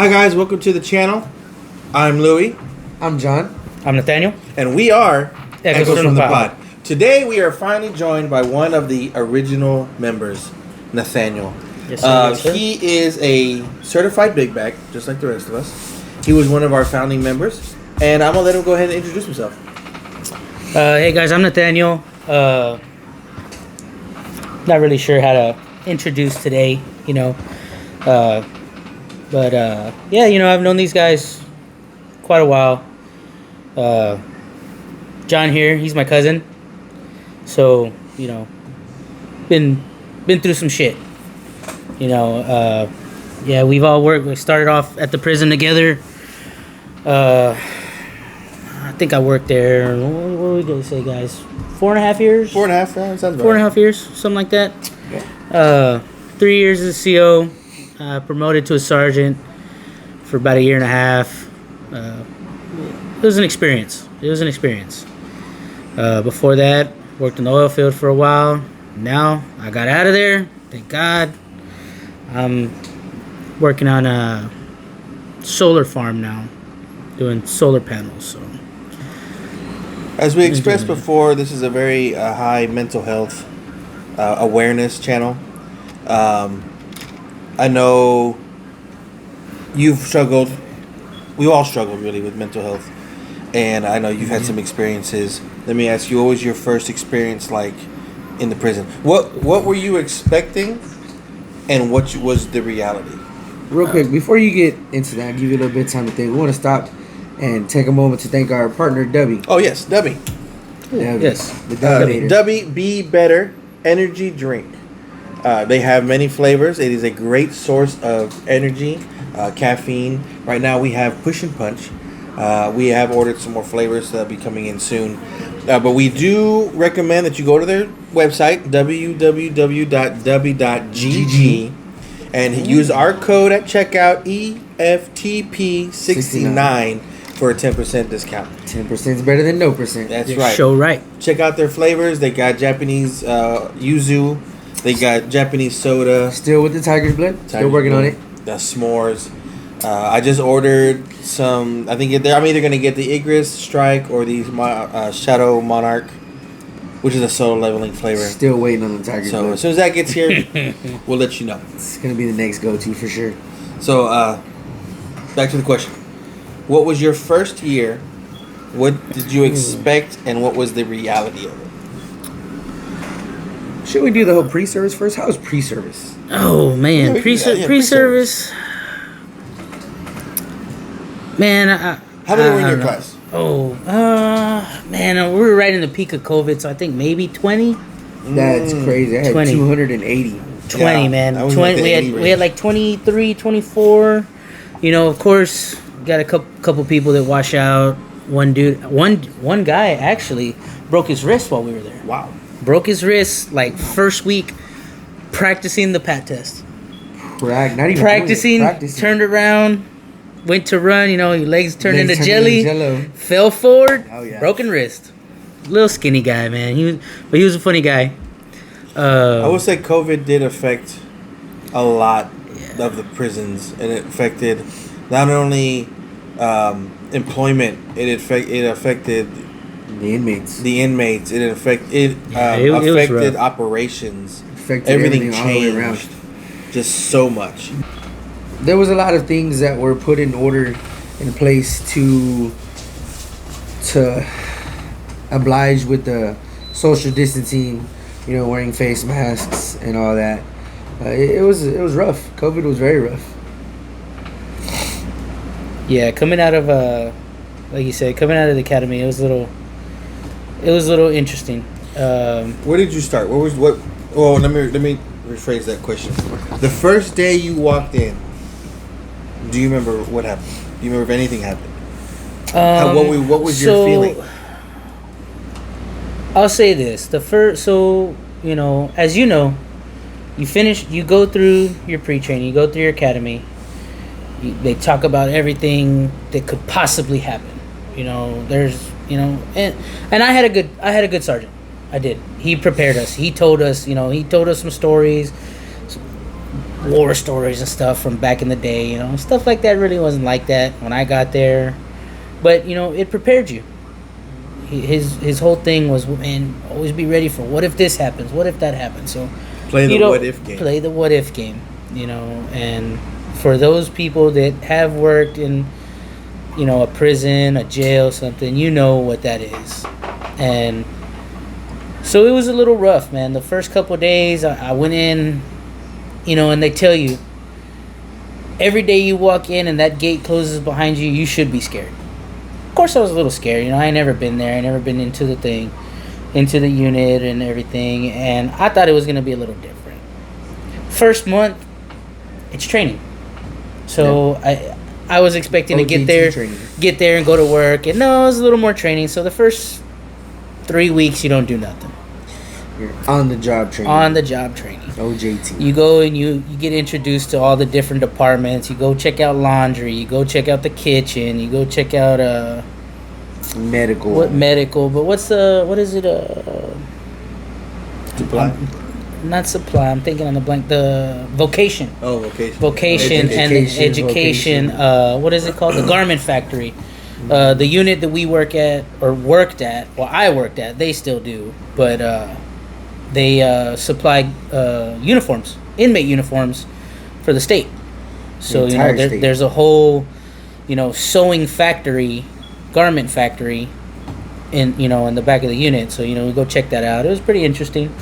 Hi guys, welcome to the channel. I'm Louie. I'm John. I'm Nathaniel. And we are Echoes from the Pod. Today we are finally joined by one of the original members, Nathaniel. Yes, sir, yes, sir. He is a certified big bag, just like the rest of us. He was one of our founding members. And I'm going to let him go ahead and introduce himself. Hey guys, I'm Nathaniel. Not really sure how to introduce today, but I've known these guys quite a while. John here, he's my cousin. So, been through some shit. We've all worked. We started off at the prison together. I think I worked there. What are we gonna say, guys? 4.5 years. 4.5, yeah, sounds about 4.5 years, something like that. Yeah. 3 years as a CO. Promoted to a sergeant for about 1.5 years. It was an experience. Before that, worked in the oil field for a while. Now I got out of there. Thank God. I'm working on a solar farm now, doing solar panels. So, as we expressed before, this is a very high mental health awareness channel. I know you've struggled. We all struggled really with mental health, and I know you've had some experiences. Let me ask you, what was your first experience like in the prison? What were you expecting, and what was the reality? Real quick, before you get into that, I'll give you a little bit of time to think. We want to stop and take a moment to thank our partner, Dubby. Oh yes, Dubby. Yes. The Dubby. Dubby Be Better Energy Drink. They have many flavors. It is a great source of energy, caffeine. Right now we have Push and Punch. We have ordered some more flavors that'll be coming in soon. But we do recommend that you go to their website, www.dubby.gg, and use our code at checkout, EFTP69, for a 10% discount. 10% is better than no percent. That's right. Show right. Check out their flavors. They got Japanese yuzu. They got Japanese soda. Still with the Tiger's Blood. Still working on it. The s'mores. I just ordered some. I'm either going to get the Igris Strike or the Shadow Monarch, which is a soda leveling flavor. Still waiting on the Tiger's Blood. So as soon as that gets here, we'll let you know. It's going to be the next go-to for sure. So back to the question. What was your first year? What did you expect, and what was the reality of it? Should we do the whole pre-service first? How was pre-service? Oh man, Yeah, pre-service. Man, How many were in I your don't know. class? Oh, we were right in the peak of COVID, so I think maybe 20. That's crazy. I had 20. 280. 20, Yeah, man. I was 20. like the We 80 had like 23, 24. Of course, got a couple people that wash out. One guy actually broke his wrist while we were there. Wow. Broke his wrist like first week practicing the PAT test. Not even Practicing, turned around, went to run, your legs turned into jelly, fell forward, broken wrist. Little skinny guy, man. He was a funny guy. I would say COVID did affect a lot of the prisons, and it affected not only employment, it affected the inmates. It affected operations. Everything all the way around. changed just so much. There was a lot of things that were put in order in place to oblige with the social distancing, wearing face masks and all that. It was rough. COVID was very rough. Yeah, coming out of like you said, coming out of the academy, it was a little interesting. Where did you start? Well, let me rephrase that question. The first day you walked in, do you remember what happened? Do you remember if anything happened? What was your feeling? I'll say this: as you go through your pre-training, you go through your academy. They talk about everything that could possibly happen. There's, and I had a good sergeant. I did. He prepared us. He told us some stories. war stories and stuff from back in the day. You know, stuff like that really wasn't like that when I got there, but you know, it prepared you. His whole thing was, man, always be ready for what if this happens, what if that happens. So Play the you know, what if game. Play the what if game. You know, and for those people that have worked in, you know, a prison, a jail, something, you know what that is. And so it was a little rough, man. The first couple of days, I went in, you know, and they tell you every day you walk in and that gate closes behind you, you should be scared. Of course, I was a little scared. You know, I ain't never been there. I never been into the thing, into the unit and everything. And I thought it was going to be a little different. First month, it's training. So I was expecting to get there and go to work. And no, it was a little more training. So the first 3 weeks, you don't do nothing. You're on the job training. On the job training. OJT. You go and you get introduced to all the different departments. You go check out laundry. You go check out the kitchen. You go check out medical. But what is it? Supply. Not supply. I'm thinking on the blank. The vocation. Oh, vocation. Vocation and education. What is it called? The garment factory. The unit that we worked at, well, I worked at, they still do, but they supply uniforms, inmate uniforms, for the state. So you know, there's a whole, you know, sewing factory, garment factory, in the back of the unit. So you know, we go check that out. It was pretty interesting.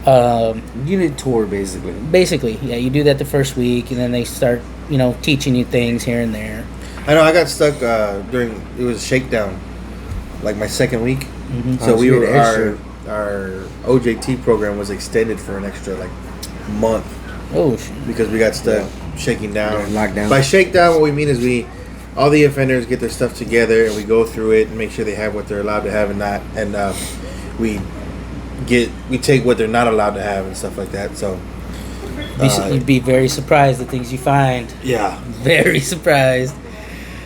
Unit tour, basically. Basically, yeah. You do that the first week, and then they start, you know, teaching you things here and there. I know I got stuck during it was shakedown, like my second week. Mm-hmm. So we were our OJT program was extended for an extra like month. Oh shit. Because we got stuck shaking down. Lockdown. By shakedown, what we mean is all the offenders get their stuff together and we go through it and make sure they have what they're allowed to have and not, and we take what they're not allowed to have and stuff like that. So you'd be very surprised the things you find. Yeah. Very surprised.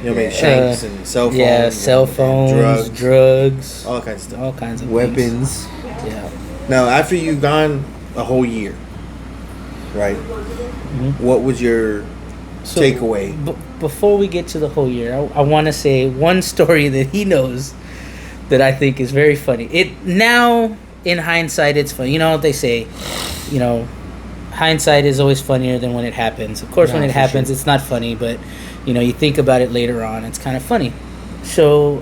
You know, maybe shanks and cell phones. Yeah, cell phones, drugs, all kinds of stuff. All kinds of weapons. Things. Yeah. Now, after you've gone a whole year, right? Mm-hmm. What was your takeaway? Before we get to the whole year, I want to say one story that he knows that I think is very funny. It now, in hindsight, it's funny. You know what they say? You know, hindsight is always funnier than when it happens. Of course, when it happens, it's not funny, but you know, you think about it later on, it's kind of funny. So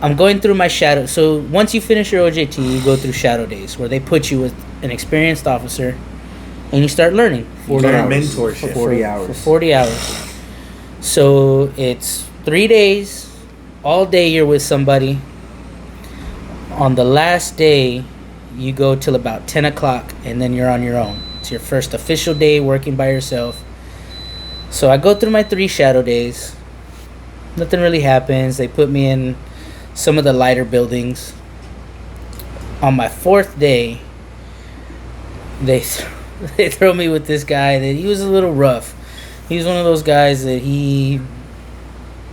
I'm going through my shadow. So once you finish your OJT, you go through shadow days where they put you with an experienced officer and you start learning. 40 hours. Mentorship. 40 hours. For 40 hours. So it's 3 days, all day you're with somebody. On the last day, you go till about 10 o'clock and then you're on your own. It's your first official day working by yourself. So I go through my 3 shadow days. Nothing really happens. They put me in some of the lighter buildings. On my 4th day, they throw me with this guy that he was a little rough. He was one of those guys that he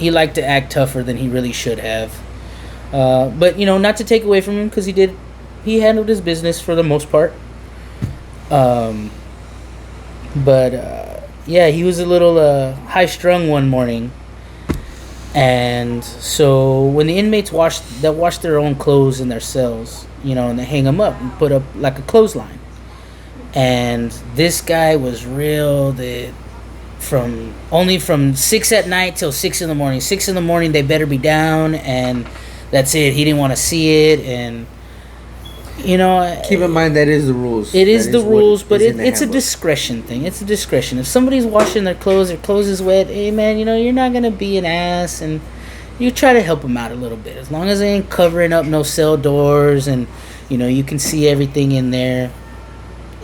liked to act tougher than he really should have. But you know, not to take away from him, because he handled his business for the most part. Yeah, he was a little high-strung one morning. And so when the inmates wash their own clothes in their cells, you know, and they hang them up and put up like a clothesline. And this guy was real from 6 at night till 6 in the morning. 6 in the morning, they better be down, and that's it. He didn't want to see it, and you know, keep in mind that is the rules. It is the rules, but it's a discretion thing. It's a discretion. If somebody's washing their clothes is wet, hey man, you know, you're not gonna be an ass, and you try to help them out a little bit. As long as they ain't covering up no cell doors, and you know, you can see everything in there.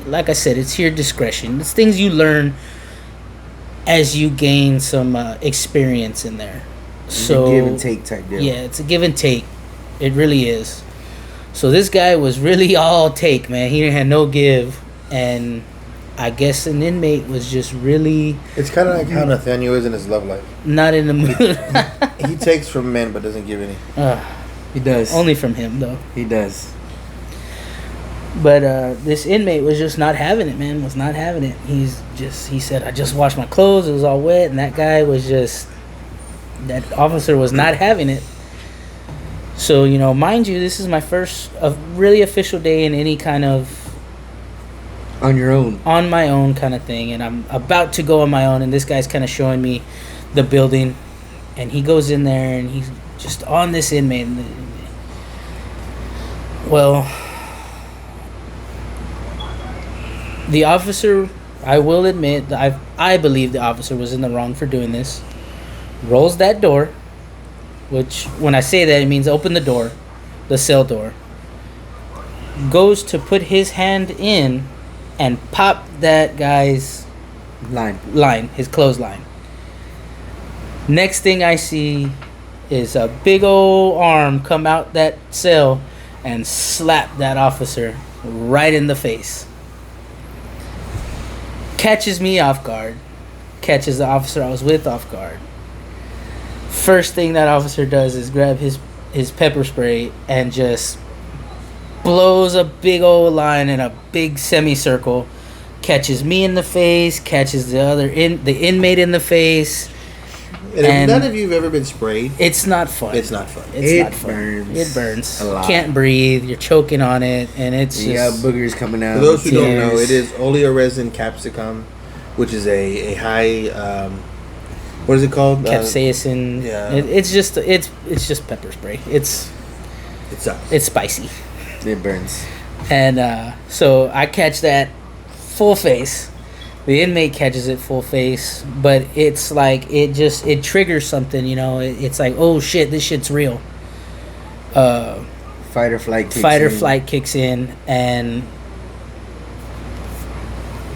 Like I said, it's your discretion. It's things you learn as you gain some experience in there. So it's a give and take type deal. Yeah, it's a give and take. It really is. So this guy was really all take, man. He had no give, and I guess an inmate was just really... It's kind of like how Nathaniel is in his love life. Not in the mood. He takes from men, but doesn't give any. He does. Only from him, though. He does. But this inmate was just not having it, man. Was not having it. He said, I just washed my clothes. It was all wet, and that guy was just, that officer was not having it. So, you know, mind you, this is my first really official day in any kind of On your own. on my own kind of thing, and I'm about to go on my own, and this guy's kind of showing me the building, and he goes in there, and he's just on this inmate. Well, the officer, I will admit, that I believe the officer was in the wrong for doing this. Rolls that door, which when I say that, it means open the door, the cell door. Goes to put his hand in and pop that guy's Line. his clothesline. Next thing I see is a big old arm come out that cell and slap that officer right in the face. Catches me off guard. Catches the officer I was with off guard. First thing that officer does is grab his pepper spray and just blows a big old line in a big semicircle. Catches me in the face. Catches the inmate in the face. And And- if none of you have ever been sprayed, It's not fun. it's not fun. It's It not fun. burns It burns. a lot. Can't breathe. You're choking on it, and it's You got just boogers coming out. For those who don't Tears. know, it is oleoresin capsicum, which is a high, what is it called? capsaicin. yeah. It's just pepper spray. It sucks. It's spicy, It burns. and so I catch that full face. The inmate catches it full face, but it's like it triggers something. You know, it's like, oh shit, this shit's real. Fight or flight. Fight or flight kicks in, and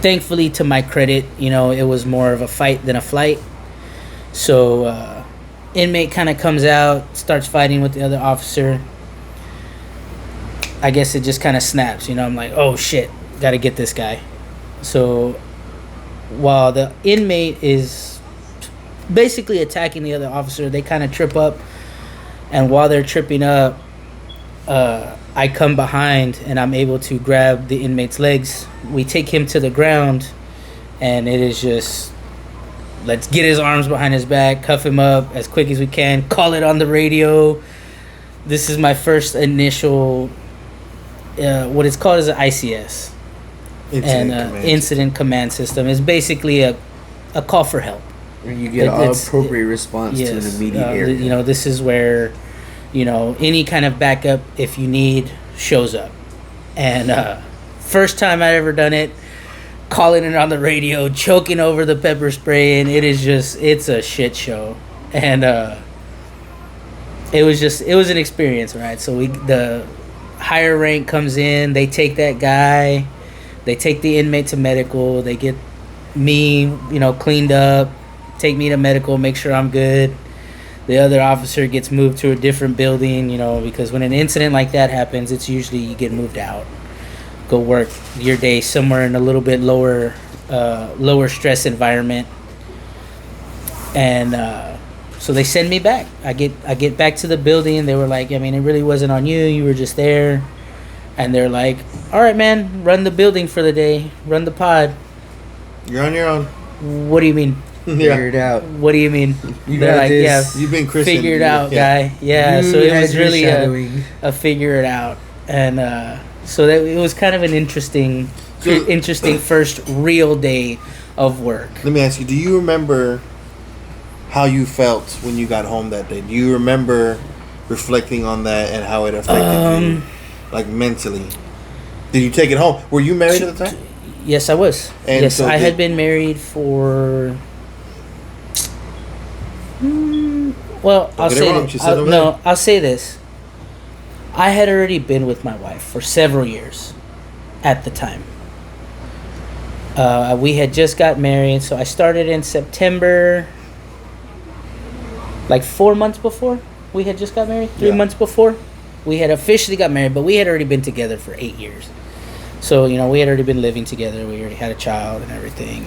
thankfully, to my credit, you know, it was more of a fight than a flight. So inmate kind of comes out, starts fighting with the other officer. I guess it just kind of snaps, you know. I'm like, oh shit, gotta get this guy. So while the inmate is basically attacking the other officer, they kind of trip up, and while they're tripping up, I come behind and I'm able to grab the inmate's legs. We take him to the ground, and it is just, let's get his arms behind his back, cuff him up as quick as we can, call it on the radio. This is my first initial, what it's called is an ICS, Incident Command System. It's basically a call for help. And you get all appropriate response to an immediate area. You know, this is where, you know, any kind of backup, if you need, shows up. And first time I'd ever done it, calling it on the radio, choking over the pepper spray, and it's a shit show. And it was an experience, right? So the higher rank comes in, they take that guy, they take the inmate to medical, they get me, you know, cleaned up, take me to medical, make sure I'm good. The other officer gets moved to a different building, you know, because when an incident like that happens, it's usually you get moved out, go work your day somewhere in a little bit lower stress environment. And so they send me back. I get back to the building. They were like, I mean, it really wasn't on you. You were just there. And they're like, all right, man, run the building for the day. Run the pod. You're on your own. What do you mean? Figure it out. What do you mean? You They're got like, this. yeah, You've been christened. figure it out, Yeah. guy. Yeah, You so it had was your really shadowing. a figure it out. And so that it was kind of an interesting first real day of work. Let me ask you, do you remember how you felt when you got home that day? Do you remember reflecting on that and how it affected you, like mentally? Did you take it home? Were you married at the time? Yes, I was. And yes, so I did- had been married for. Well, I'll get it say wrong. this. She said over there. I'll say this. I had already been with my wife for several years at the time. We had just got married, so I started in September. Like 4 months before we had just got married, 3 Yeah. months before we had officially got married, but we had already been together for 8 years. So, you know, we had already been living together. We already had a child and everything.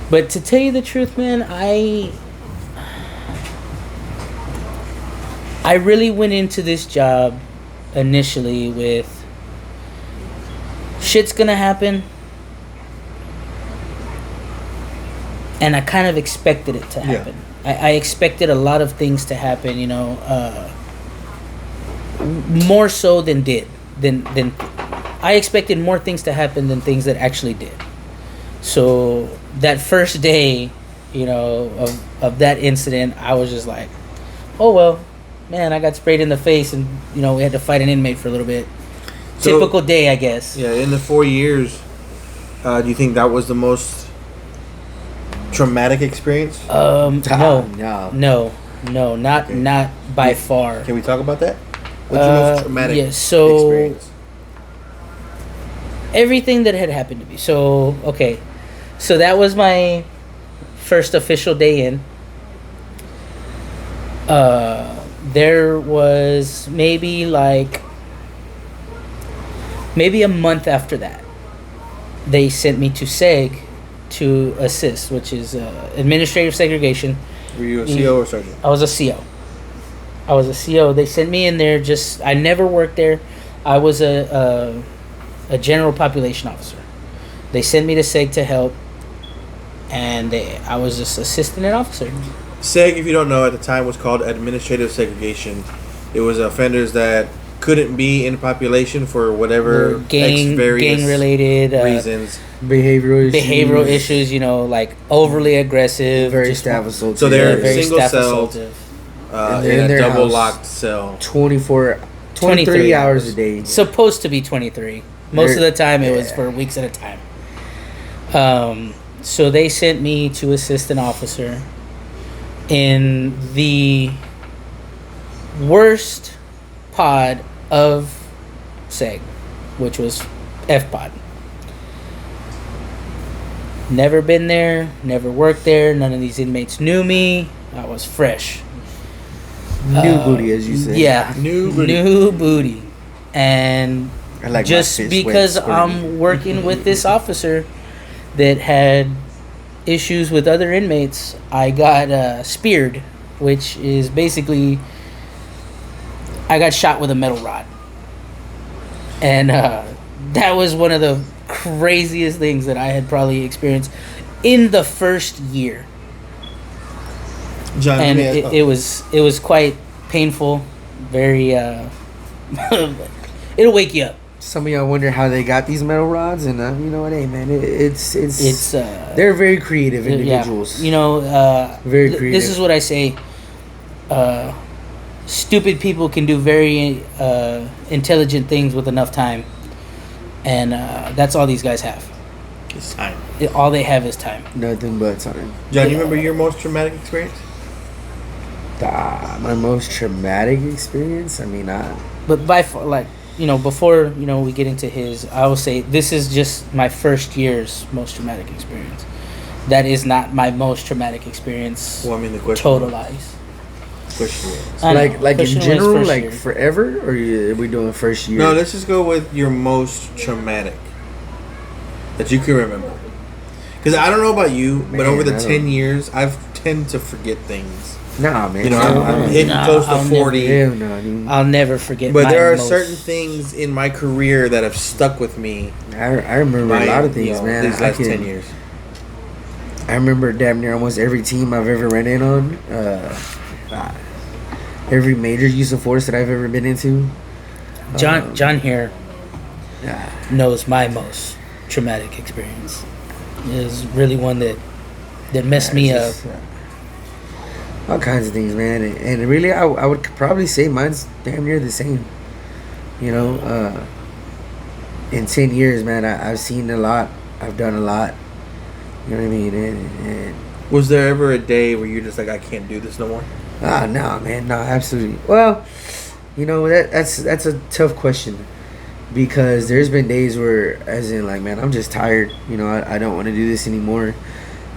But to tell you the truth, man, I really went into this job initially with shit's gonna happen, and I kind of expected it to happen. I expected a lot of things to happen, you know, more so than I expected more things to happen than things that actually did. So that first day, you know, of that incident, I was just like, oh well, man, I got sprayed in the face, and you know, we had to fight an inmate for a little bit. So, Typical day, I guess. Yeah, in the 4 years, do you think that was the most traumatic experience? No, No. not Okay. not by far. Can we talk about that? What's your most traumatic yeah, so experience? everything that had happened to me. So okay, so that was my first official day in. There was maybe a month after that, they sent me to SEG to assist, which is administrative segregation. Were you a CO or sergeant? I was a CO. They sent me in there. I never worked there. I was a general population officer. They sent me to SEG to help, and I was just assistant officer. SEG, if you don't know, at the time was called administrative segregation. It was offenders that couldn't be in population for whatever gang related reasons. Behavioral issues, you know, like overly aggressive, Very just staff assaultive. So they're very single staff celled, assaultive. in in a their double house. locked cell. 23 hours a day. Supposed to be 23. Most of the time it was for weeks at a time. So they sent me to assistant officer in the worst pod of SEG, which was F pod. Never been there, never worked there. None of these inmates knew me. I was fresh. New booty, as you say. Yeah, New booty. new booty. And I like my just fish because wet I'm squirty. working with this officer that had issues with other inmates, I got speared, which is basically I got shot with a metal rod. And that was one of the craziest things that I had probably experienced in the first year. John, And let me ask- it was quite painful, very it'll wake you up. Some of y'all wonder how they got these metal rods, and you know what, hey man, it's they're very creative individuals. Yeah. You know, Very this creative. is what I say. Stupid people can do very intelligent things with enough time, and that's all these guys have. It's time. All they have is time. Nothing but time. John, you remember your most traumatic experience? My most traumatic experience. I mean, But by far, like, you know, before, you know, we get into his, I will say this is just my first year's most traumatic experience. That is not my most traumatic experience. Well, I mean, the question. Total lies. Question was. I know, like in Christian was general, first like year. forever, or are we doing first year? No, let's just go with your most traumatic that you can remember. Because I don't know about you, but Man, over the I don't- 10 years, I've tend to forget things. Nah, man. You know, I'm hitting Nah, close to I'll 40. Hell no, dude. I'll never forget. But my there are most- certain things in my career that have stuck with me. I remember a lot of things, man. These last 10 years. I remember damn near almost every team I've ever ran in on. Every major use of force that I've ever been into. John here Yeah. knows my most traumatic experience. It was really one that messed me up. All kinds of things, man. And really, I would probably say mine's damn near the same. You know, in 10 years, man, I've seen a lot. I've done a lot. You know what I mean? And Was there ever a day where you're just like, I can't do this no more? no, man, no, absolutely. Well, you know, that's a tough question. Because there's been days where, as in, like, man, I'm just tired. You know, I don't want to do this anymore.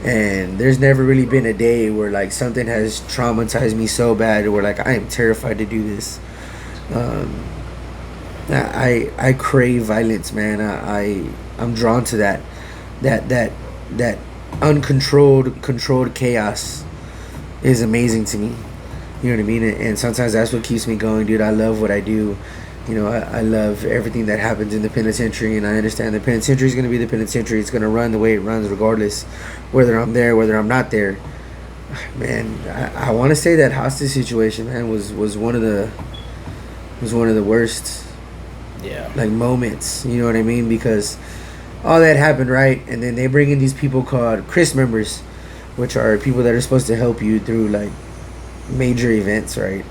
And there's never really been a day where, like, something has traumatized me so bad where, like, I am terrified to do this. I crave violence, man. I'm drawn to that uncontrolled, controlled chaos is amazing to me. You know what I mean? And sometimes that's what keeps me going, dude. I love what I do. You know, I love everything that happens in the penitentiary, and I understand the penitentiary is going to be the penitentiary. It's going to run the way it runs, regardless, whether I'm there, whether I'm not there. Man, I want to say that hostage situation, man, was one of the worst Yeah. like moments. You know what I mean? Because all that happened, right? And then they bring in these people called Chris members, which are people that are supposed to help you through like major events, right?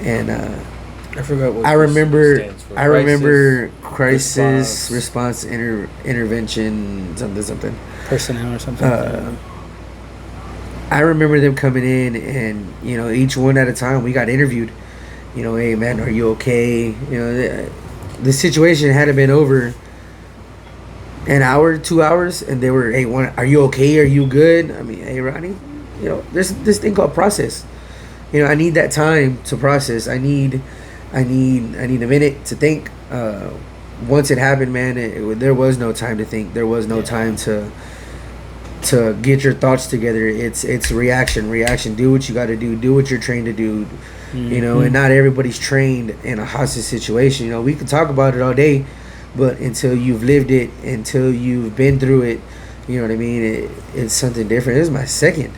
And I forgot what I this remember stands for. I remember crisis response. intervention something. Personnel or something. I remember them coming in, and you know, each one at a time we got interviewed. You know, hey man, are you okay? You know, the situation hadn't been over an hour, 2 hours, and they were, hey, are you okay? Are you good? I mean, hey Ronnie, you know, there's this thing called process. You know, I need that time to process. I need a minute to think. Once it happened, man, there was no time to think. There was no time to get your thoughts together. It's reaction. Do what you got to do what you're trained to do. You know, and not everybody's trained in a hostage situation. You know, we can talk about it all day, but until you've lived it, until you've been through it, you know what I mean, it's something different. This is my second.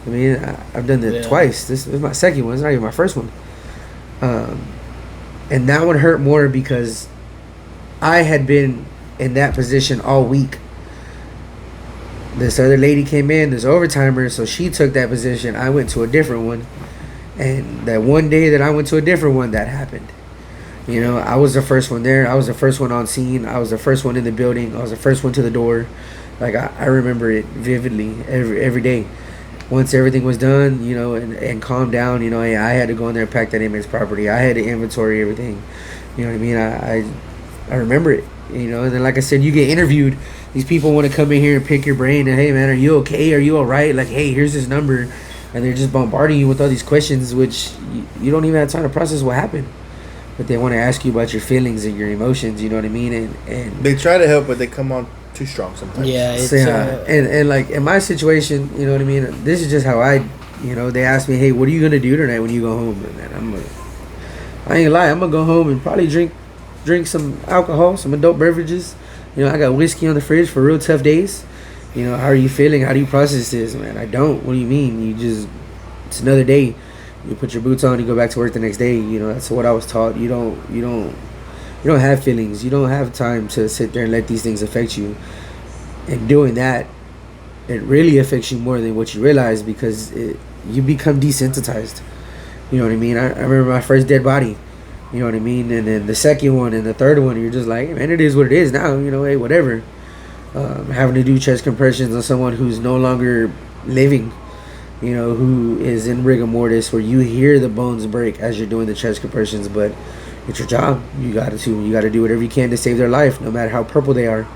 I mean, I've done it twice. This is my second one. It's not even my first one. And that one hurt more because I had been in that position all week. This other lady came in, this overtimer, so she took that position. I went to a different one. And that one day that I went to a different one, that happened. You know, I was the first one there. I was the first one on scene. I was the first one in the building. I was the first one to the door. Like, I remember it vividly every day. Once everything was done, you know, and calmed down, you know, I had to go in there and pack that inmate's property. I had to inventory everything. You know what I mean? I remember it, you know. And then, like I said, you get interviewed. These people want to come in here and pick your brain. And, hey, man, are you okay? Are you all right? Like, hey, here's this number. And they're just bombarding you with all these questions, which you don't even have time to process what happened. But they want to ask you about your feelings and your emotions, you know what I mean? And They try to help, but they come on too strong sometimes. Yeah, it's and like in my situation, you know what I mean? This is just how you know, they asked me, hey, what are you going to do tonight when you go home? And man, I ain't gonna lie, I'm going to go home and probably drink some alcohol, some adult beverages. You know, I got whiskey on the fridge for real tough days. You know, how are you feeling? How do you process this, man? I don't. What do you mean? It's another day. You put your boots on, you go back to work the next day. You know, that's what I was taught. You don't have feelings. You don't have time to sit there and let these things affect you. And doing that, it really affects you more than what you realize, because you become desensitized. You know what I mean? I remember my first dead body. You know what I mean? And then the second one and the third one, you're just like, man, it is what it is now. You know, hey, whatever. Having to do chest compressions on someone who's no longer living, you know, who is in rigor mortis, where you hear the bones break as you're doing the chest compressions, but it's your job. You got to do whatever you can to save their life, no matter how purple they are.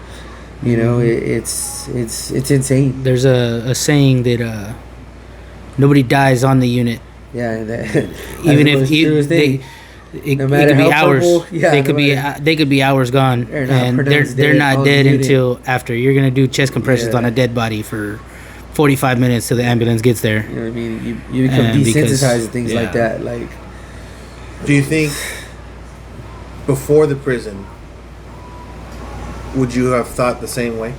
You know, it's insane. There's a saying that nobody dies on the unit. Yeah, Even if it no could matter be how hours. purple, yeah, they could be hours gone, and they're not dead until after. You're gonna do chest compressions on a dead body for 45 minutes till the ambulance gets there. You know what I mean? You become desensitized to things like that. Like, do you think before the prison, would you have thought the same way?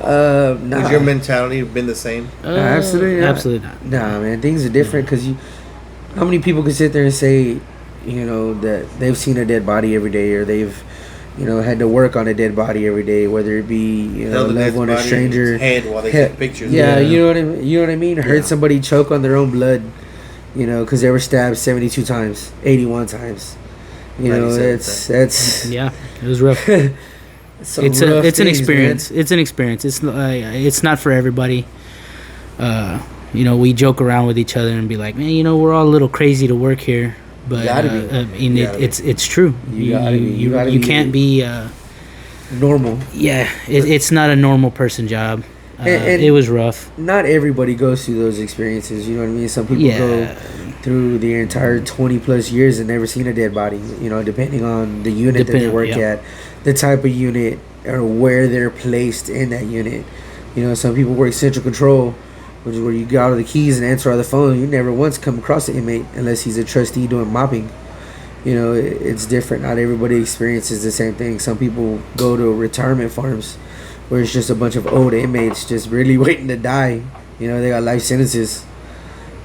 Nah. Would your mentality have been the same? Absolutely not. Nah, man, things are different, because how many people can sit there and say, you know, that they've seen a dead body every day, or they've, you know, had to work on a dead body every day, whether it be, you know, a loved one or stranger. Head while they take pictures. Yeah, you know what I mean. You know what I mean. Heard somebody choke on their own blood, you know, because they were stabbed 72 times, 81 times. You know, that's yeah, it was rough. It's an experience. Man. It's an experience. It's not for everybody. You know, we joke around with each other and be like, man, you know, we're all a little crazy to work here. But it's true. You can't be normal. Yeah, it's not a normal person job. And it was rough. Not everybody goes through those experiences. You know what I mean? Some people go through the entire 20 plus years and never seen a dead body. You know, depending on the unit that they work at, the type of unit, or where they're placed in that unit. You know, some people work central control, which is where you get out of the keys and answer all the phone. You never once come across an inmate unless he's a trustee doing mopping. You know, it's different. Not everybody experiences the same thing. Some people go to retirement farms where it's just a bunch of old inmates just really waiting to die. You know, they got life sentences.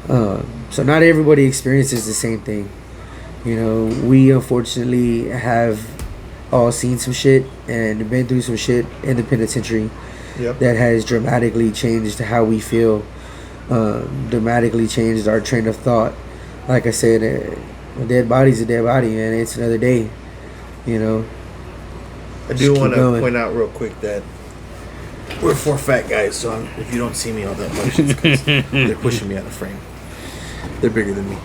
So not everybody experiences the same thing. You know, we unfortunately have all seen some shit and been through some shit in the penitentiary that has dramatically changed how we feel, dramatically changed our train of thought. Like I said, a dead body's a dead body, man. It's another day, you know. I do want to point out real quick that we're 4 fat guys, so if you don't see me all that much, it's 'cause they're pushing me out of frame. They're bigger than me.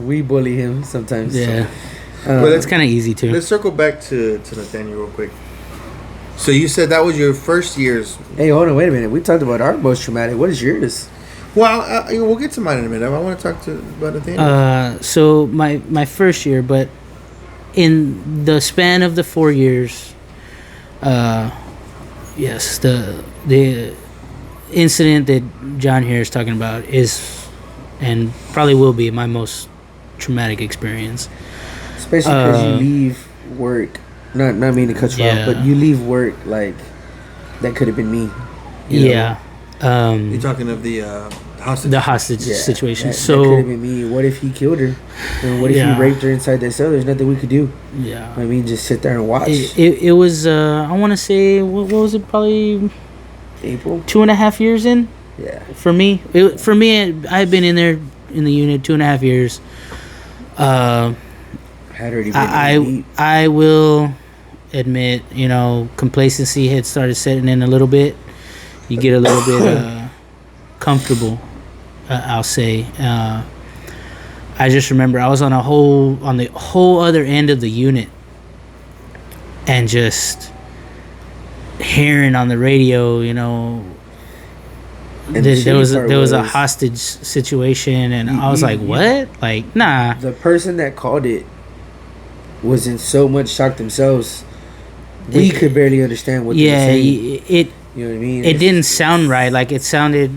We bully him sometimes. Yeah. Well, That's kind of easy too. Let's circle back to Nathaniel real quick. So you said that was your first year's. Hey, hold on, wait a minute. We talked about our most traumatic. What is yours? Well, we'll get to mine in a minute. I want to talk about Nathaniel. So my first year, but in the span of the 4 years, yes, the incident that John here is talking about is, and probably will be, my most traumatic experience. Especially because you leave work. Not mean to cut you off, but you leave work like that could have been me. Yeah. You're talking of the hostage. The hostage situation. That So could have been me. What if he killed her? And what if he raped her inside that cell? There's nothing we could do. Yeah. I mean, just sit there and watch. It was I want to say what was it, probably April 2.5 years in. Yeah. For me, I've been in there in the unit 2.5 years. Had already been I will admit, you know, complacency had started setting in a little bit. You get a little bit comfortable, I'll say. I just remember I was on the whole other end of the unit, and just hearing on the radio, you know, there was a hostage situation, and I was like, what? Like, nah. The person that called it was in so much shock themselves. We could barely understand what they were saying. You know what I mean? It didn't sound right. Like, it sounded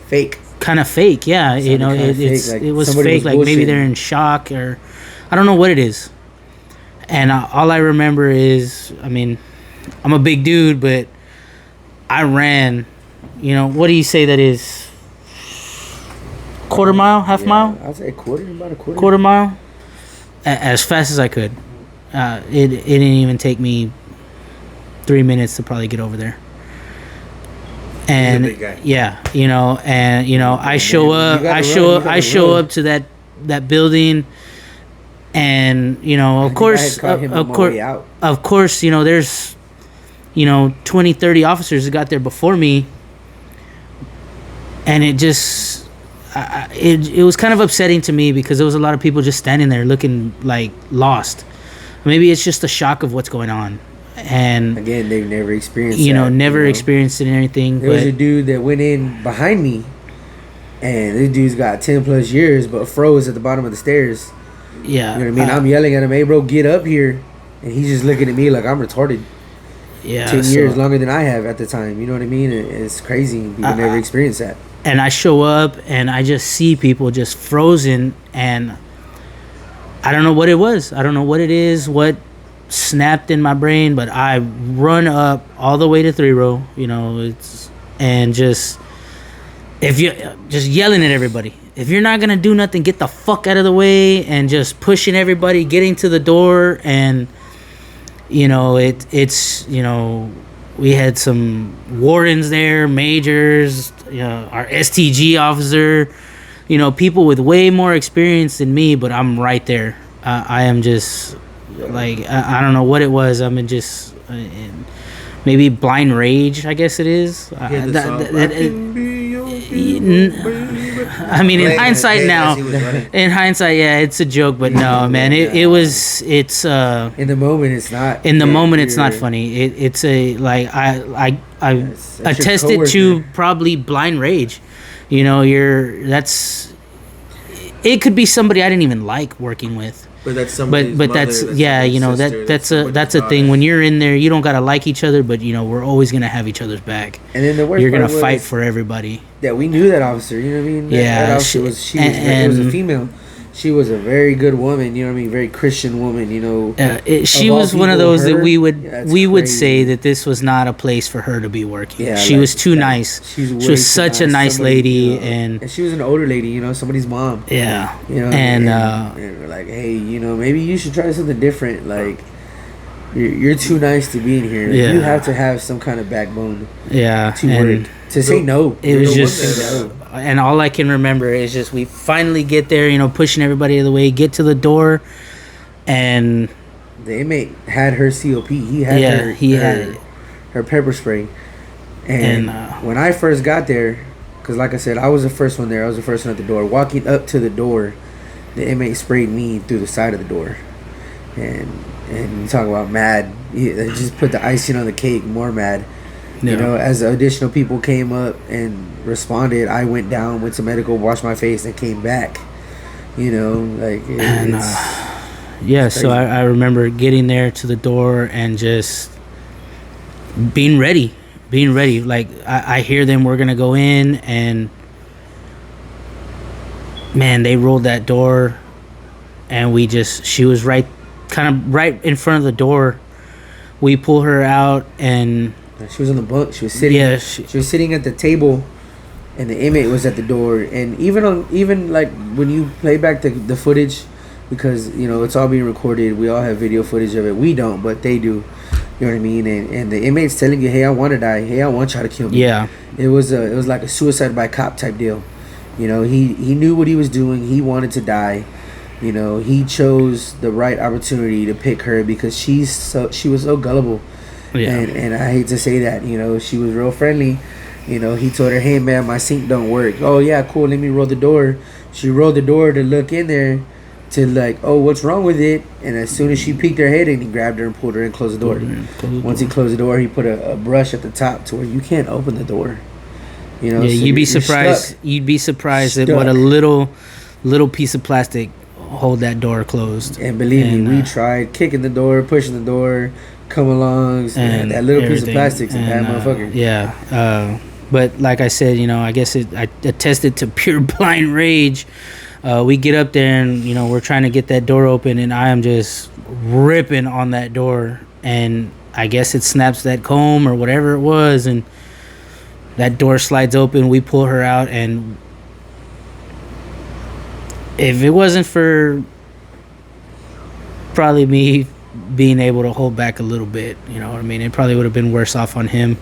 fake. Kind of fake, yeah. You know, it was fake. Like, maybe they're in shock, or I don't know what it is. And all I remember is, I mean, I'm a big dude, but I ran. You know, what do you say that is? Quarter mile, half mile? I'd say about a quarter. Quarter mile, as fast as I could. It didn't even take me 3 minutes to probably get over there. And yeah, you know, I show up to that building, and you know, of course, you know, there's, you know, 20, 30 officers that got there before me, and it just, it was kind of upsetting to me because there was a lot of people just standing there looking like lost. Maybe it's just the shock of what's going on. And again, they've never experienced experienced it or anything. There was a dude that went in behind me, and this dude's got 10 plus years but froze at the bottom of the stairs. Yeah. You know what I mean? I'm yelling at him, hey bro, get up here, and he's just looking at me like I'm retarded. Yeah. 10 years longer than I have at the time. You know what I mean? It's crazy. People never experienced that. And I show up and I just see people just frozen, and I don't know what it was. I don't know what it is, what snapped in my brain, but I run up all the way to 3 row, you know, and just yelling at everybody. If you're not gonna do nothing, get the fuck out of the way, and just pushing everybody, getting to the door. And you know, it's you know, we had some wardens there, majors, you know, our STG officer, you know, people with way more experience than me, but I'm right there. I am just like, I don't know what it was. I mean, just maybe blind rage, I guess it is. I mean, in hindsight now, yeah, it's a joke, but no, man, it's in the moment it's not. In the moment, it's not funny. It's a, like, I attested to probably blind rage. You know, it could be somebody I didn't even like working with. But that's somebody's but that's yeah, you know, that's a thing. When you're in there, you don't gotta like each other, but you know, we're always gonna have each other's back. And then the worst you're gonna fight for everybody. Yeah, we knew that officer. You know what I mean? That officer was a female, she was a very good woman. You know what I mean? Very Christian woman. You know. She Of all was one of people, those that her? we would Yeah, it's we would crazy. say that this was not a place for her to be working. Yeah, She like, was too like, nice. She's She way was too such a nice Somebody, lady, you know, and she was an older lady. You know, somebody's mom. yeah, You know, and and we're like, hey, you know, maybe you should try something different. Like, you're too nice to be in here. Like, Yeah. You have to have some kind of backbone yeah, to and work. To say no. it was The one just, that, and all I can remember is just we finally get there, you know, pushing everybody out of the way, get to the door, and The inmate had her COP. He had Yeah, her. he had her, it. her pepper spray. And And, when I first got there, because like I said, I was the first one there. I was the first one at the door. Walking up to the door, the inmate sprayed me through the side of the door. And you talk about mad. They just put the icing on the cake. More mad. Yeah. You know, as additional people came up and responded, I went down, went to medical, washed my face, and came back. You know, like And, it's yeah, so crazy. I remember getting there to the door and just being ready. Like I hear them, we're gonna go in, and man, they rolled that door, and she was kind of right in front of the door. We pull her out, and she was on the bunk. She was sitting. yeah, She was sitting at the table, and the inmate was at the door. And even like when you play back the footage, because you know it's all being recorded. We all have video footage of it. We don't, but they do. You know what I mean? And the inmate's telling you, "Hey, I want to die. Hey, I want y'all to kill me." yeah, It was like a suicide by cop type deal. You know, he knew what he was doing. He wanted to die. You know, he chose the right opportunity to pick her because she was so gullible. yeah, And I hate to say that, you know, she was real friendly. You know, he told her, "Hey man, my sink don't work." "Oh yeah, cool, let me roll the door." She rolled the door to look in there to like, "Oh, what's wrong with it?" And as soon as she peeked her head in, he grabbed her and pulled her and closed the door. Once he closed the door, he put a brush at the top to where you can't open the door. You know, yeah. so You'd be you're surprised. stuck. You'd be surprised at what a little piece of plastic hold that door closed. And believe And, me, we tried kicking the door, pushing the door, come alongs, and that little piece of everything. plastic's a bad And, motherfucker. Yeah. But like I said, you know, I guess I attested to pure blind rage. We get up there and, you know, we're trying to get that door open, and I am just ripping on that door. And I guess it snaps that comb or whatever it was, and that door slides open. We pull her out, and if it wasn't for probably me being able to hold back a little bit, you know what I mean, it probably would have been worse off on him.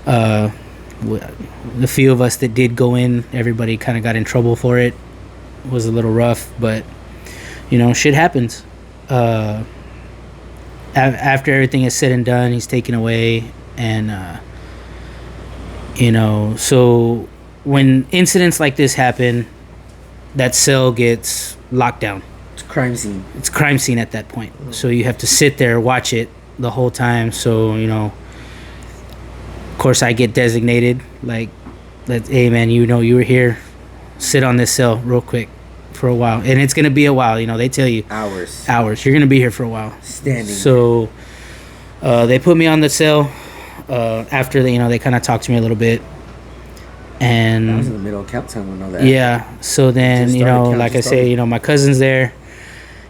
The few of us that did go in, everybody kind of got in trouble for it. It was a little rough, but you know, shit happens. After everything is said and done, he's taken away, and you know, so when incidents like this happen, that cell gets locked down. It's a crime scene. It's a crime scene at that point. So you have to sit there, watch it the whole time. So, you know, of course I get designated, like, hey man, you know, you were here, sit on this cell real quick for a while. And it's going to be a while, you know, they tell you. Hours. You're going to be here for a while. Standing. So they put me on the cell after they, you know, they kind of talked to me a little bit. I was in And the middle of count time when all that. yeah, so then, Just you know, started, like I just say, started. you know, my cousin's there.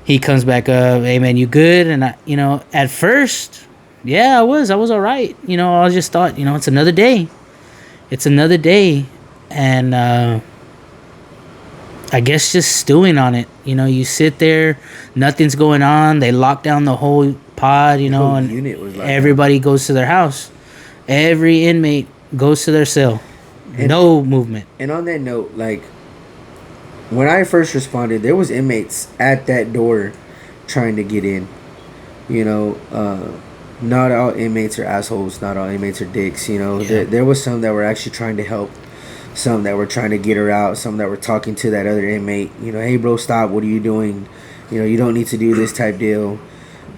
He comes back up, "Hey man, you good?" And I, you know, at first, yeah, I was all right. You know, I just thought, you know, it's another day. And I guess just stewing on it. You know, you sit there, nothing's going on. They lock down the whole pod, you know, whole and unit was like everybody goes to their house. Every inmate goes to their cell. And- No movement. And on that note, like, when I first responded, there was inmates at that door trying to get in. You know, not all inmates are assholes. Not all inmates are dicks. You know, Yeah. there was some that were actually trying to help. Some that were trying to get her out. Some that were talking to that other inmate. You know, "Hey bro, stop. What are you doing? You know, you don't need to do this type deal."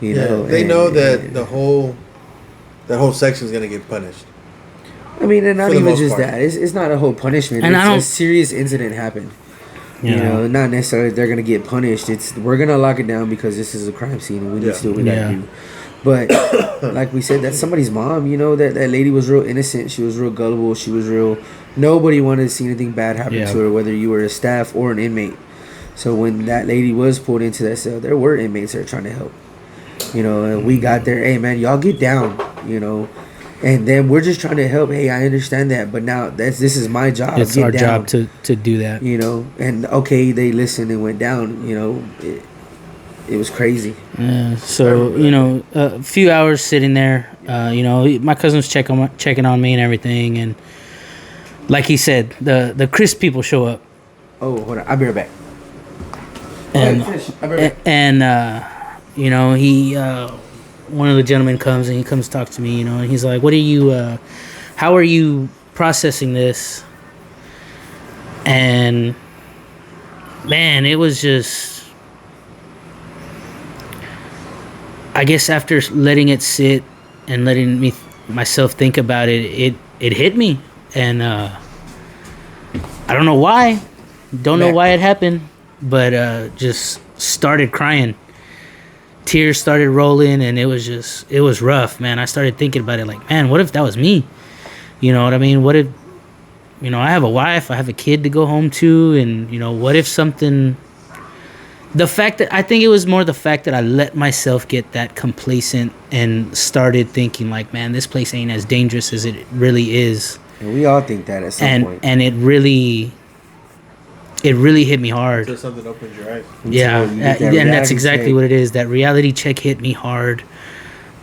You yeah, know, they and- know that and- that whole section is gonna get punished. I mean, and not For the even most just part. that. It's not a whole punishment. And I It's don't- a serious incident happened. You Yeah. know, not necessarily they're gonna get punished. It's we're gonna lock it down because this is a crime scene and we need Yeah. to do what we gotta Yeah. do. But like we said, that's somebody's mom. You know, that lady was real innocent. She was real gullible. She was real. Nobody wanted to see anything bad happen Yeah. to her, whether you were a staff or an inmate. So when that lady was pulled into that cell, there were inmates there trying to help. And we got there. Hey man, y'all get down. And then we're just trying to help. Hey, I understand that, but now this is my job. It's get our down. job to do that. And okay, they listened and went down. It was crazy. Yeah, so a few hours sitting there. My cousin was checking on me and everything, and like he said, the Chris people show up. Oh, hold on, I'll be right back. And he one of the gentlemen comes and he comes to talk to me, and he's like, "What are you? How are you processing this?" And man, it was just, I guess after letting it sit and letting myself think about it, it hit me, and I don't know why, know why it happened, but just started crying. Tears started rolling, and it was rough, man. I started thinking about it like, man, what if that was me? You know what I mean? What if, I have a wife, I have a kid to go home to, and, what if something... I think it was more the fact that I let myself get that complacent and started thinking like, man, this place ain't as dangerous as it really is. And we all think that at some point. And it really hit me hard. So something opens your eyes. Yeah, and that's exactly what it is. That reality check hit me hard.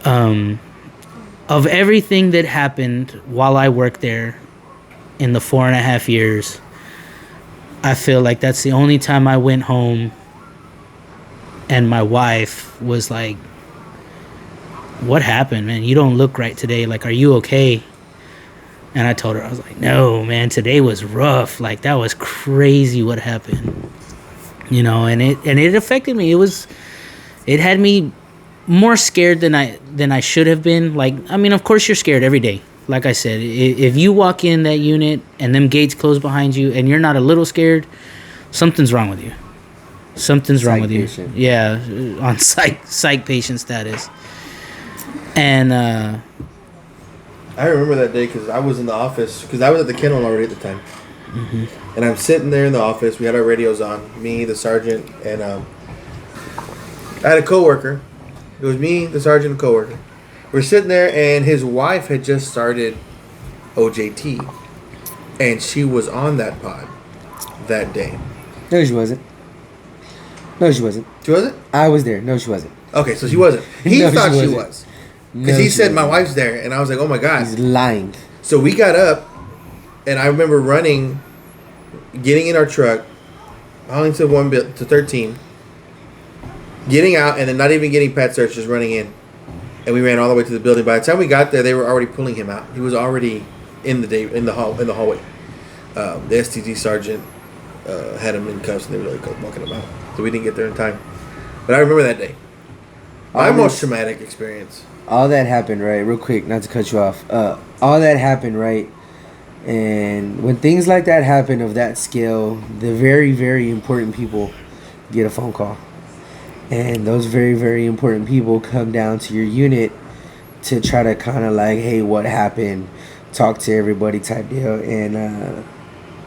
Of everything that happened while I worked there in the 4.5 years, I feel like that's the only time I went home and my wife was like, "What happened, man? You don't look right today. Like, are you okay?" And I told her, I was like, "No, man, today was rough. Like, that was crazy what happened." And it affected me. It had me more scared than I should have been. Like, I mean, of course you're scared every day. Like I said, if you walk in that unit and them gates close behind you and you're not a little scared, something's wrong with you. Something's wrong with you. Patient. Yeah, on psych patient status. And I remember that day because I was in the office because I was at the kennel already at the time, and I'm sitting there in the office. We had our radios on, me, the sergeant, and I had a coworker. It was me, the sergeant, and coworker. We're sitting there, and his wife had just started OJT, and she was on that pod that day. No, she wasn't. She wasn't. She wasn't? I was there. No, she wasn't. Okay, so she wasn't. He No, thought she she wasn't. was. Because he said, "My wife's there," and I was like, "Oh my God." He's lying. So we got up, and I remember running, getting in our truck, hauling to 13, getting out, and then not even getting pet search, just running in. And we ran all the way to the building. By the time we got there, they were already pulling him out. He was already in the hallway. The STD sergeant had him in cuffs, and they were like walking him out. So we didn't get there in time. But I remember that day. My most traumatic experience. All that happened, right? Real quick, not to cut you off. All that happened, right? And when things like that happen of that scale, the very, very important people get a phone call. And those very, very important people come down to your unit to try to kind of like, hey, what happened? Talk to everybody type deal. And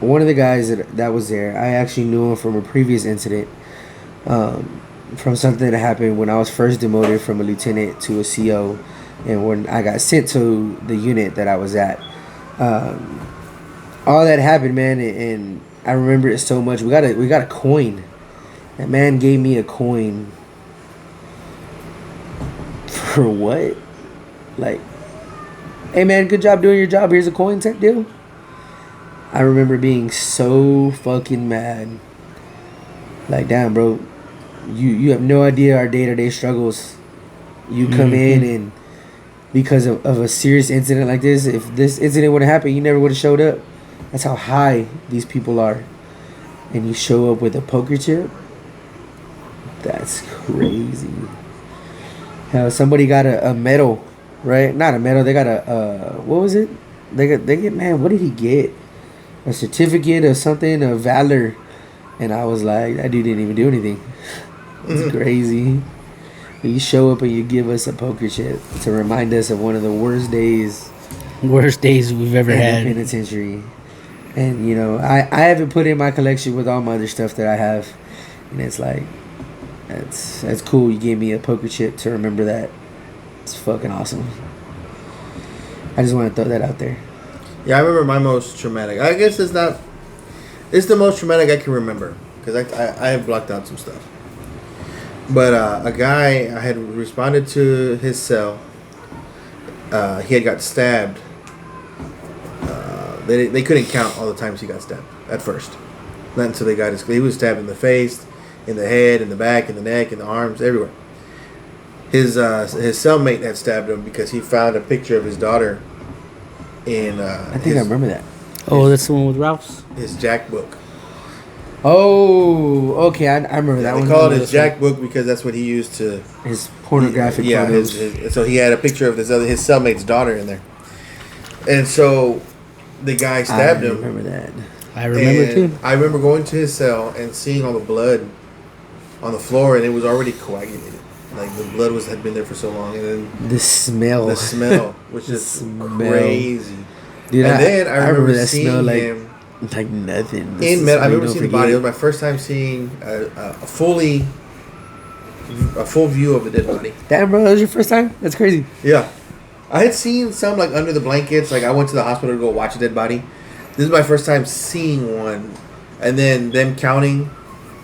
one of the guys that was there, I actually knew him from a previous incident. From something that happened when I was first demoted from a lieutenant to a CO, and when I got sent to the unit that I was at. All that happened, man, and I remember it so much. We got a coin. That man gave me a coin. For what? Like, hey man, good job doing your job. Here's a coin type deal. I remember being so fucking mad. Like, damn, bro. You have no idea our day-to-day struggles. You come in and because of a serious incident like this, if this incident would have happened, you never would have showed up. That's how high these people are. And you show up with a poker chip? That's crazy. Hell, somebody got a medal, right? Not a medal, they got a, what was it? They get, man, what did he get? A certificate of something, of valor. And I was like, that dude didn't even do anything. It's crazy. You show up and you give us a poker chip to remind us of one of the worst days we've ever had in the penitentiary. And I haven't put in my collection with all my other stuff that I have. and it's like, that's cool. You gave me a poker chip to remember that. It's fucking awesome. I just want to throw that out there. Yeah, I remember my most traumatic. I guess it's not. It's the most traumatic I can remember because I have blocked out some stuff. But a guy, I had responded to his cell. He had got stabbed. They couldn't count all the times he got stabbed at first. Not until they got his. He was stabbed in the face, in the head, in the back, in the neck, in the arms, everywhere. His cellmate had stabbed him because he found a picture of his daughter in. I think I remember that. Oh, that's the one with Ralph's. His Jack book. Oh, okay. I remember that They one. call it his Jack book because that's what he used to. His pornographic Yeah, photos. so he had a picture of his cellmate's daughter in there, and so the guy stabbed I him. remember that. I remember And too. I remember going to his cell and seeing all the blood on the floor, and it was already coagulated. Like the blood had been there for so long, and then The smell. the smell was The just smell. crazy. Dude, And then I remember that seeing smell like him nothing. in metal. I remember seeing the body. It was my first time seeing a full view of the dead body. Damn, bro, that was your first time? That's crazy. Yeah. I had seen some like under the blankets. Like I went to the hospital to go watch a dead body. This is my first time seeing one. And then them counting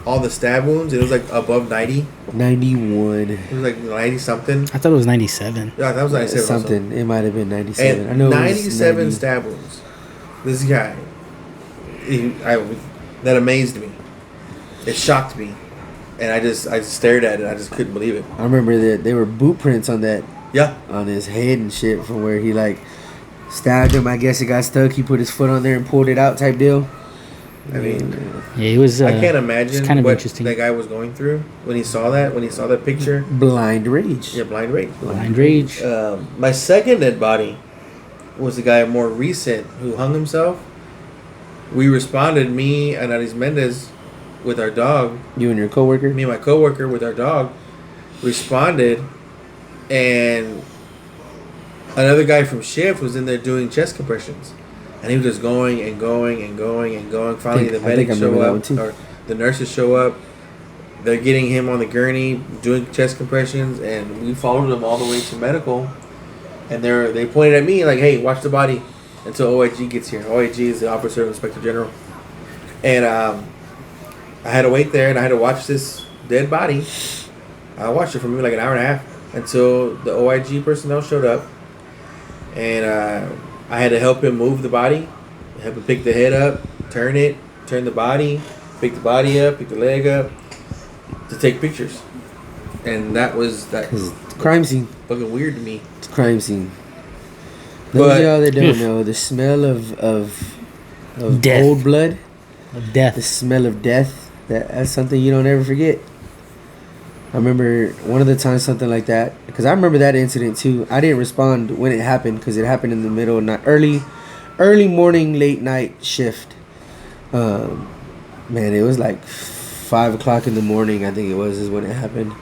all the stab wounds. It was like above 90. 91. It was like 90 something. I thought it was 97. Yeah, that was 97 Something. It might have been 97. And I know it was 97 90. stab wounds. This guy. That amazed me. It shocked me. And I just stared at it. I just couldn't believe it. I remember that there were boot prints on that, Yeah. on his head and shit, from where he like stabbed him. I guess it got stuck. He put his foot on there and pulled it out, type deal. I mean, Yeah, he was. I can't imagine it's kind of what interesting. that guy was going through when he saw that picture. Blind rage. Yeah, blind rage. Blind rage. My second dead body was the guy more recent who hung himself. We responded, me and Aris Mendez, with our dog. You and your coworker. Me and my coworker with our dog responded, and another guy from shift was in there doing chest compressions, and he was just going and going and going and going. Finally, the I think medics I show remember that one up, too. or the nurses show up. They're getting him on the gurney, doing chest compressions, and we followed them all the way to medical. And they pointed at me like, "Hey, watch the body until OIG gets here." OIG is the Officer of Inspector General, and I had to wait there, and I had to watch this dead body. I watched it for maybe like an hour and a half until the OIG personnel showed up, and I had to help him move the body, help him pick the head up, turn the body, pick the body up, pick the leg up, to take pictures. And that was Crime scene. fucking weird to me. It's a crime scene. But- Those of y'all that don't Oof. know, the smell of Death. old blood, Of the death. smell of death, that's something you don't ever forget. I remember one of the times something like that, because I remember that incident too. I didn't respond when it happened because it happened in the middle of night, early morning, late night shift. Man, it was like 5 o'clock in the morning. I think it was is when it happened.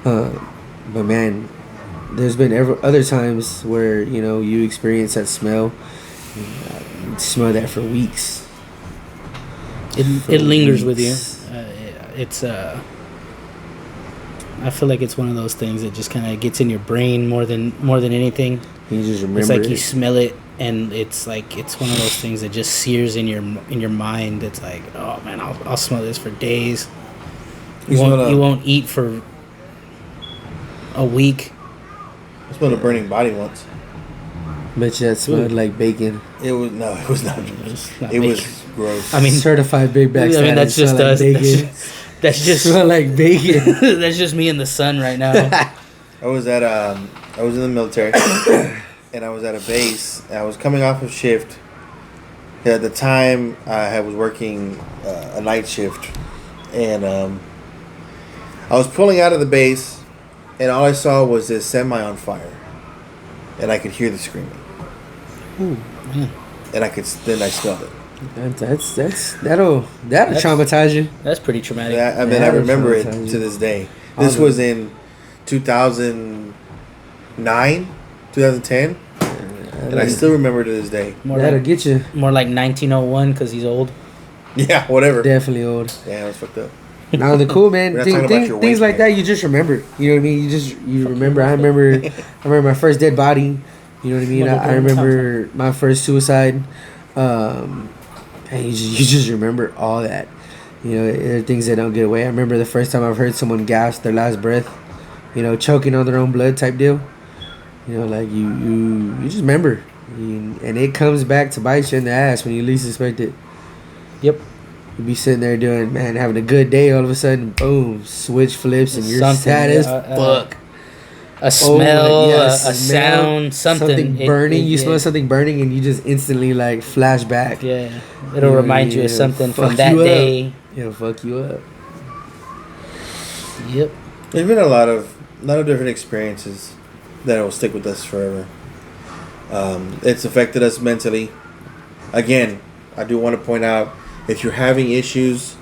But man, there's been other times where you experience that smell. You smell that for weeks. It lingers with you. weeks. It's I feel like it's one of those things that just kind of gets in your brain more than anything. You just remember It's like it. you smell it, and it's one of those things that just sears in your mind. It's like, oh man, I'll smell this for days. You won't eat for a week. I smelled a burning body once. Bet you that smelled Ooh. like bacon. It was it was not. not It was bacon. gross. I mean, Certified big back. I mean that's just smell us. like bacon. That's just Smell like bacon. that's just me in the sun right now. I was in the military, and I was at a base. And I was coming off of shift. At the time, I was working a night shift, and I was pulling out of the base, and all I saw was this semi on fire, and I could hear the screaming, Ooh, man. and I smelled it. That'll traumatize you. That's pretty traumatic. I mean, Yeah, I remember it that's to this day. All This the- was in 2009, 2010, and I still remember to this day. More That'll like, get you. more like 1901 because he's old. Yeah, whatever. Definitely old. Yeah, it was fucked up. Now the cool man, We're not talking about your things weight, like man. that, you just remember. You know what I mean? You remember. I remember my first dead body. You know what I mean? I remember my first suicide. And you just remember all that. You know, there are things that don't get away. I remember the first time I've heard someone gasp their last breath. You know, choking on their own blood type deal. You know, like you just remember, and it comes back to bite you in the ass when you least expect it. Yep. You be sitting there having a good day. All of a sudden, boom, switch flips, and you're sad as fuck. A smell, yeah, a sound, something burning. You yeah. smell something burning, and you just instantly like flash back. Yeah, it'll remind you of something from that day. It'll fuck you up. Yep. There's been a lot of different experiences that will stick with us forever. It's affected us mentally. Again, I do want to point out, if you're having issues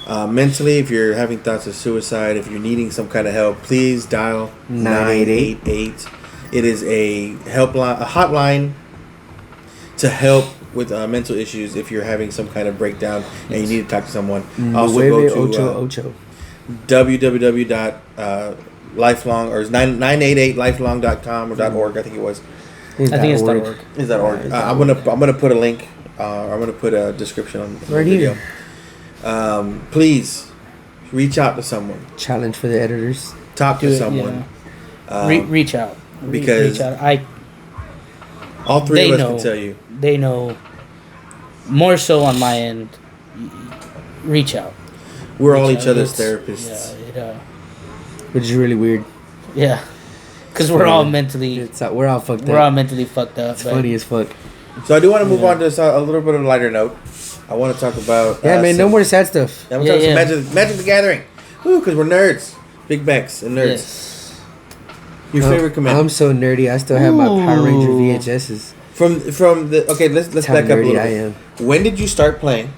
mentally, if you're having thoughts of suicide, if you're needing some kind of help, please dial 988. It is a helpline, a hotline to help with mental issues if you're having some kind of breakdown and you need to talk to someone. Also go to www.lifelong or 988lifelong.com or .org, I think it was. I think it's .org. Is that org? I'm gonna put a link. I'm gonna put a description on the video. Please reach out to someone. Challenge for the editors. Talk to someone. Yeah. Reach out. Because reach out. all three of us can tell you. They know more so on my end. Reach out. We're all each other's therapists. Yeah. Which is really weird. Yeah. Because we're all mentally. We're all fucked up. We're all mentally fucked up. It's funny as fuck. So I do want to move on to a little bit of a lighter note. I want to talk about. Man, no more sad stuff. I'm talking some Magic the Gathering. Woo, because we're nerds. Big Becks and nerds. Yes. Your favorite commander? I'm so nerdy. I still have my Power Ranger VHSs. From the okay, let's back up a little bit. am. When did you start playing?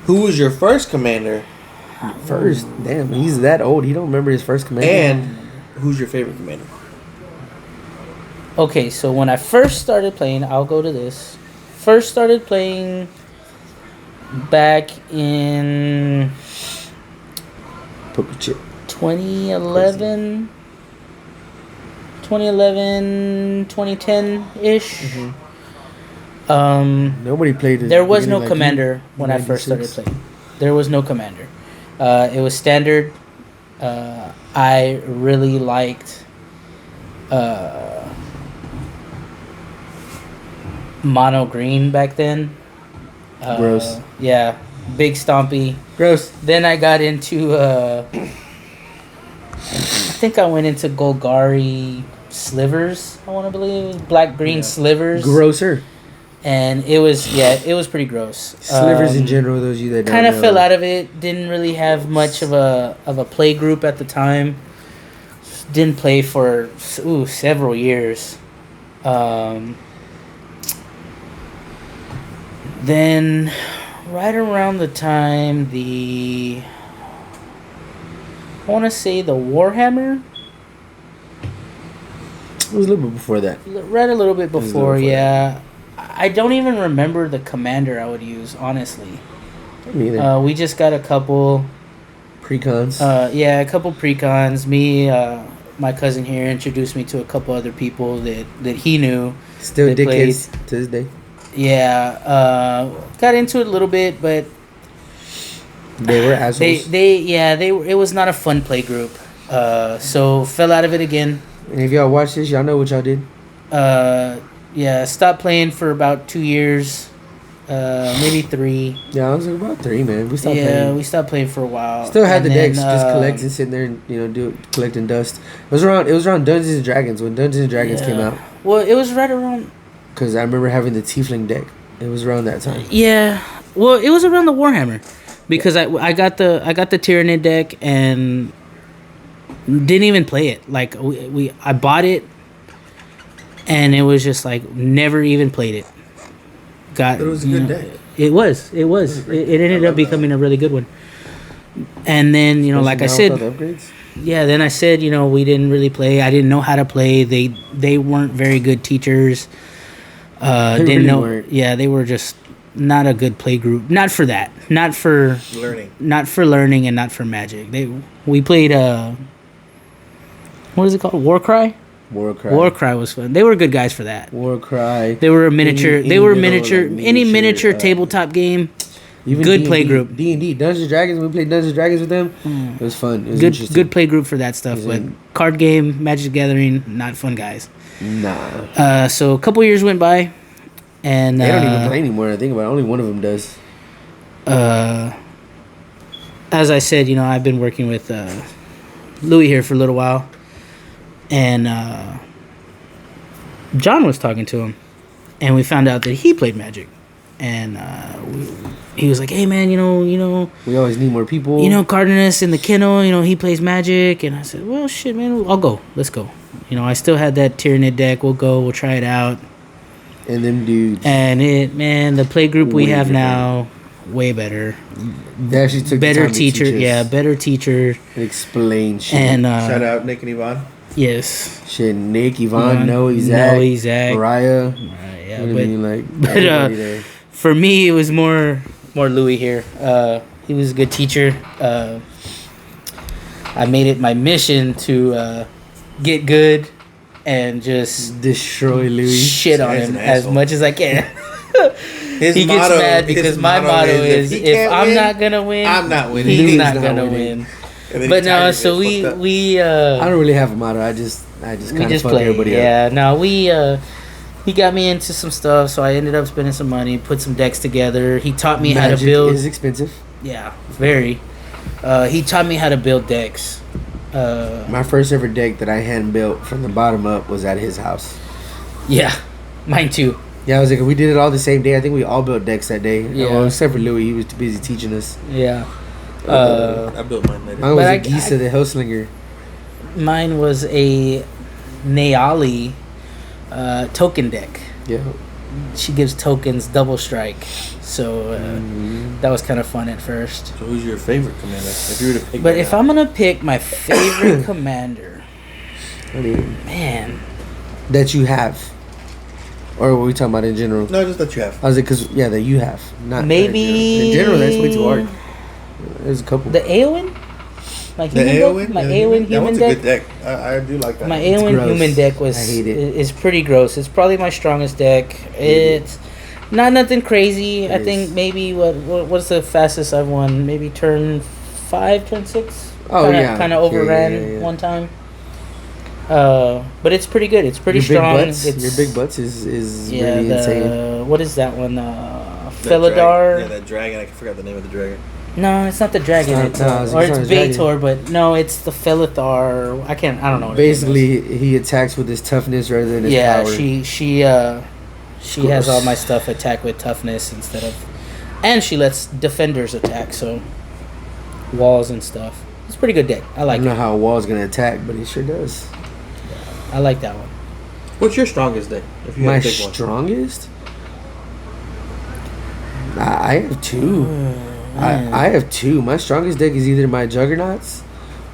Who was your first commander? First, damn, he's that old. He don't remember his first commander. And who's your favorite commander? Okay, so when I first started playing, I'll go to this. First started playing back in Poker chip. 2011, 2010-ish. Nobody played it. There was no commander when I first started playing. There was no commander. It was standard. I really liked mono green back then. Gross. Yeah, big stompy. Gross. Then I got into I think I went into Golgari slivers. I want to believe it was black green slivers. Grosser. And it was pretty gross. Slivers in general, those of you that don't kind of know. fell out of it. Didn't really have much of a play group at the time. Didn't play for several years. Then, right around the time I want to say the Warhammer. It was a little bit before that. Right a little bit before, yeah. I don't even remember the commander I would use, honestly. Me either. We just got a couple Precons. a couple precons. Me, my cousin here introduced me to a couple other people that he knew. Still that dickheads to this day. Yeah, got into it a little bit, but They were assholes. they were. It was not a fun play group. So fell out of it again. And if y'all watch this, y'all know what y'all did. Stopped playing for about 2 years, maybe 3. Yeah, I was like about 3, man. We stopped Yeah, playing. we stopped playing for a while. Still had And the then, decks, just collecting, sitting there, and collecting dust. It was around Dungeons and Dragons when Dungeons and Dragons came out. Well, it was right around. Because I remember having the Tiefling deck. It was around that time. Yeah, well, it was around the Warhammer, because I got the Tyranid deck and didn't even play it. Like I bought it, and it was just like never even played it. It was a good deck. It was. It ended up becoming a really good one. And then like I said, upgrades. yeah. Then I said we didn't really play. I didn't know how to play. They weren't very good teachers. Didn't really know. weren't. Yeah, they were just not a good play group. Not for that. Not for Learning. Not for learning and not for Magic. We played what is it called? Warcry. Warcry. Warcry was fun. They were good guys for that. Warcry. They were a miniature. Any they were little, miniature. like, Any miniature miniature, tabletop game. Even Good D&D, play group. D&D, Dungeons and Dragons. We played Dungeons and Dragons with them. It was fun. It was Good interesting. good play group for that stuff. Is But it- card game, Magic the Gathering, not fun guys. Nah. So a couple years went by, and They don't even play anymore. I think about it. Only one of them does. As I said, I've been working with Louis here for a little while, and John was talking to him, and we found out that he played Magic, and he was like, "Hey man, We always need more people. Cardenas in the kennel, he plays Magic," and I said, "Well, shit, man, I'll go. Let's go." I still had that Tyranid deck. We'll go. We'll try it out. And them dudes. And the play group we Way have different. now, way better. They actually took the Better time to teacher, teach us yeah, better teacher. and explain shit. And Shout out Nick and Yvonne. yes, Shit, Nick, Yvonne, Noe, Noe, Zach. Mariah. Yeah, What do you mean, like, but, everybody there. for me, it was more Louis here. He was a good teacher. I made it my mission to get good and just Destroy Louis. shit on He's him an as asshole. much as I can. His He gets motto- mad because his my motto is he if can't I'm win, not gonna win, I'm not winning. He's He's not not gonna winning. win. And then But he no, tires so it, fucked up. we I don't really have a motto. I just we kind of just fuck play. everybody up. Yeah, no, he got me into some stuff, so I ended up spending some money, put some decks together. He taught me how to Magic build. is expensive. Yeah, very. He taught me how to build decks. My first ever deck that I hand built from the bottom up was at his house. Yeah, mine too. Yeah, I was like, we did it all the same day. I think we all built decks that day. Yeah. Well, except for Louis, he was too busy teaching us. Yeah. I built mine later. Mine was But a Gisa the Hellslinger. Mine was a Naali token deck. Yeah. She gives tokens double strike, so that was kind of fun at first. So who's your favorite commander? If you were to pick But right if now? I'm gonna pick my favorite commander, I mean, man, that you have. Or were we talking about in general? No, just that you have. I was like, because, yeah, that you have. Not maybe In general, that's way too hard. There's a couple. the Aowen, my The human Aowen? deck, my Yeah, Aowen that human one's deck. a good deck. I do like that. My one. Aowen gross. human deck was I hate it. is pretty gross. It's probably my strongest deck. It's not nothing crazy. I It think is. maybe what's the fastest I've won? Maybe turn 5, turn 6. Oh, yeah. Kind of Okay, overran yeah. one time. But it's pretty good. It's pretty your strong. Big butts, It's your big butts is yeah. really insane. What is that one? That Felidar. dragon- Yeah, that dragon. I forgot the name of the dragon. No, it's not the dragon. It's It's, not- no, it's or not it's a dragon. Baitor, but no, it's the Felithar. I don't know. what his name is. Basically, he attacks with his toughness rather than his Yeah, power. she has Gross. all my stuff attack with toughness instead of, and she lets defenders attack, so walls and stuff. It's a pretty good deck. I I like don't know it. how a wall's going to attack, but he sure does. I like that one. What's your strongest deck? If you My had to pick one. strongest? I have two. I have two. My strongest deck is either my Juggernauts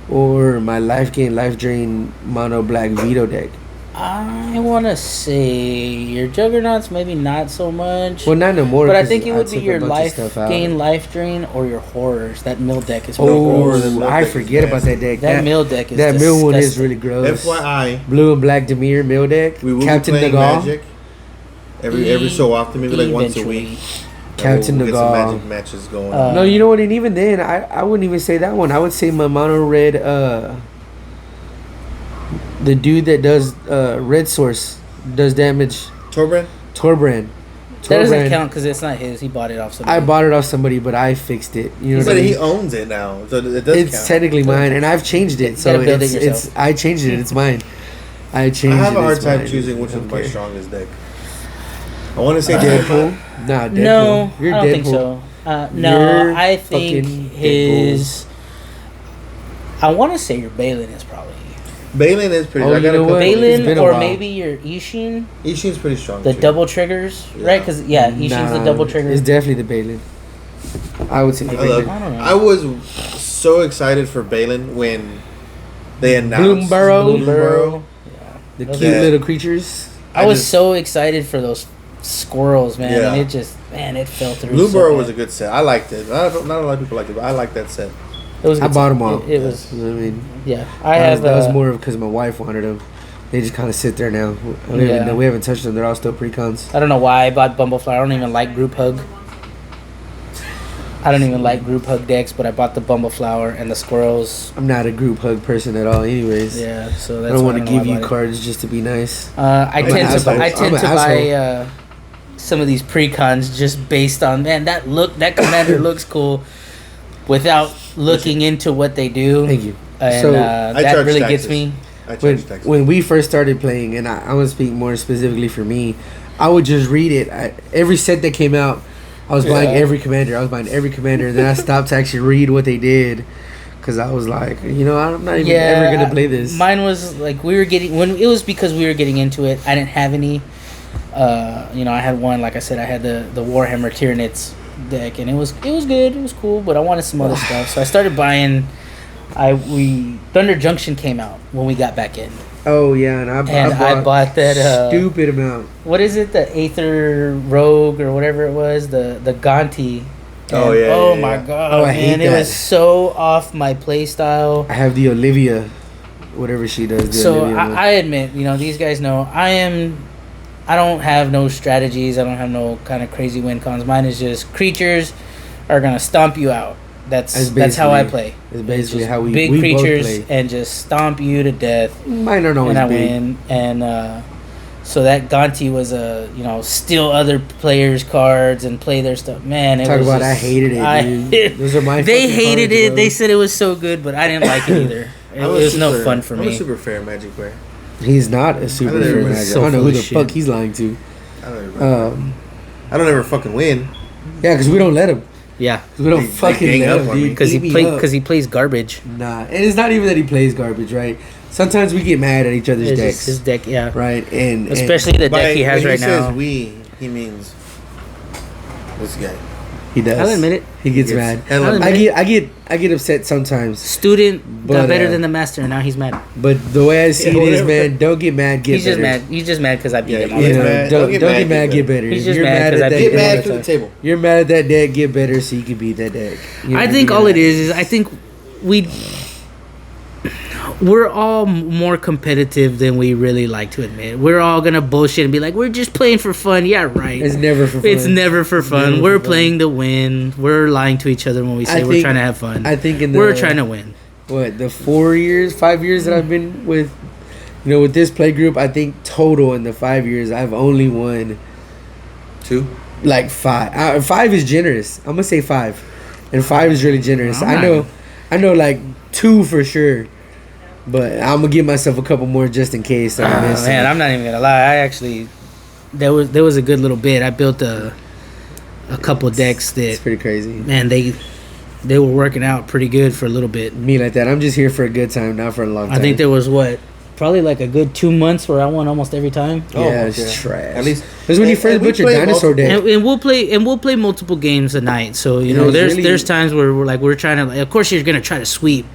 or my Life Gain, Life Drain Mono Black Veto deck. I want to say your Juggernauts, maybe not so much. Well, not no more. but I 'cause think it would be took a your bunch of life stuff out. gain, life drain, or your horrors. That mill deck is pretty Oh, gross. the mill I deck is forget about nasty. that deck. That mill deck is that mill one is disgusting. really gross. FYI, Blue and black Demir mill deck. we will Captain be playing Nagal. Magic every so often, maybe like once a Eventually. week. Captain We'll get some Nagal. Magic matches going on. No, you know what? And even then, I wouldn't even say that one. I would say my mono red. The dude that does red source does damage. Torbrand? Torbrand. That doesn't Torbrand. count because it's not his. He bought it off somebody. I bought it off somebody, but I fixed it. You know what I But mean? he owns it now, so it does It's count. technically mine, and I've changed it. So gotta build it it's yourself. I changed it. It's mine. I changed it. I have a hard it's time mine. choosing which I is don't my care. strongest deck. I want to say Deadpool. Deadpool. Nah, Deadpool. No, You're I don't Deadpool. think so. No, You're I think fucking his. I want to say your Balin is probably Balin is pretty. Oh, I got you know a couple. what? It's Balin, been a or while. maybe your Ishin, Ishin's pretty strong. the too. double triggers, Yeah. right? Because Ishin's the Nah, double trigger. It's definitely the Balin. I would say the I love. Balin. I don't know. I was so excited for Balin when they announced Bloomburrow. Bloomburrow. The Those cute are- little creatures. I was just- so excited for those squirrels, man, Yeah. and it fell through. Blue so Burrow bad. was a good set. I liked it. Not a lot of people liked it, but I liked that set. It was. a I good bought set. them all. It was. I mean, Yeah, I have. that was more of because my wife wanted them. They just kind of sit there now. Yeah. We haven't touched them. They're all still pre-cons. I don't know why I bought Bumbleflower. I don't even like group hug. I don't even like group hug decks, but I bought the Bumbleflower and the squirrels. I'm not a group hug person at all, anyways. Yeah, so I that's don't why want to know give why I you bought it. cards just to be nice. I I'm an tend to asshole. buy, I I'm tend an to buy asshole. some of these pre-cons just based on that commander looks cool without looking into what they do. Thank you. And So, I that charge really taxes. gets me. I When, changed text. when we first started playing, and I want to speak more specifically for me, I would just read it. Every set that came out, I was buying Yeah. every commander. I was buying every commander, and then I stopped to actually read what they did. Because I was like, I'm not even ever going to play this. Mine was like we were getting when it was because we were getting into it. I didn't have any. I had one. Like I said, I had the Warhammer Tyranids deck, and it was good. It was cool, but I wanted some other stuff, so I started buying. Thunder Junction came out when we got back in, Oh, yeah, and I bought that. stupid amount. What is it? The Aether Rogue or whatever it was. The Gonti. Oh, And, yeah, Oh yeah, my yeah. god, Oh, I hate man! It that. was so off my play style. I have the Olivia, whatever she does. The So Olivia one. I admit, these guys know I don't have no strategies. I don't have no kind of crazy win cons. Mine is just creatures are gonna stomp you out. That's how I play. It's basically Just how we big we creatures both play. and just stomp you to death, Mine aren't always and I big. win. And so that Gonti was steal other players' cards and play their stuff. Man, it Talk was about just, I hated it, dude. Those are my They fucking hated cards, it. bro. They said it was so good, but I didn't like it either. It was no fun for I'm a me. super fair Magic player. He's not a super I don't fair know, manager. so I don't know full who of the shit. fuck he's lying to. I don't ever fucking win. Yeah, because we don't let him. Yeah, 'Cause we don't They fucking gang let up him, on me. dude. because Eat me up. he plays garbage. Nah, and it's not even that he plays garbage, right? Sometimes we get mad at each other's It's decks, just his deck, yeah. right? And Especially the deck he has when right he now. says we, he means this guy. he does. I'll admit it. He gets He gets mad. hella I'll mad. admit I get upset sometimes, Student But, got better uh, than the master, and now he's mad. but the way I see Yeah, it is, whatever. man, don't get mad, get He's just better. mad. He's just mad because I beat Yeah, him. all yeah. the You time. know, mad. don't get mad, get better. He's If just you're mad 'cause I at that beat Get him all mad the to the time. table. You're mad at that deck, get better so you can beat that deck. You I know, think do all that. it is I think we're all more competitive than we really like to admit. We're all gonna bullshit and be like, we're just playing for fun. Yeah, right. It's never for fun. It's never for fun. Never We're for fun. playing to win. We're lying to each other when we say I we're think- trying to have fun. I think in we're the- trying to win. What, the 5 years that I've been with, with this play group, I think total in the 5 years, I've only won 2. like 5. 5 is generous. I'm gonna say 5, and 5 is really generous. I'm I know, like 2 for sure, but I'm gonna give myself a couple more just in case. I miss Man, some. I'm not even gonna lie. I actually there was a good little bit. I built a couple decks It's that, pretty crazy. man, they were working out pretty good for a little bit. Me like that. I'm just here for a good time, not for a long time. I think there was probably like a good 2 months where I won almost every time. Yeah, it's okay. trash. At least That's when you and- first and we built your played dinosaur multiple- deck. And we'll play multiple games a night. So Yeah, it's there's really- times where we're trying to, like, of course you're gonna try to sweep.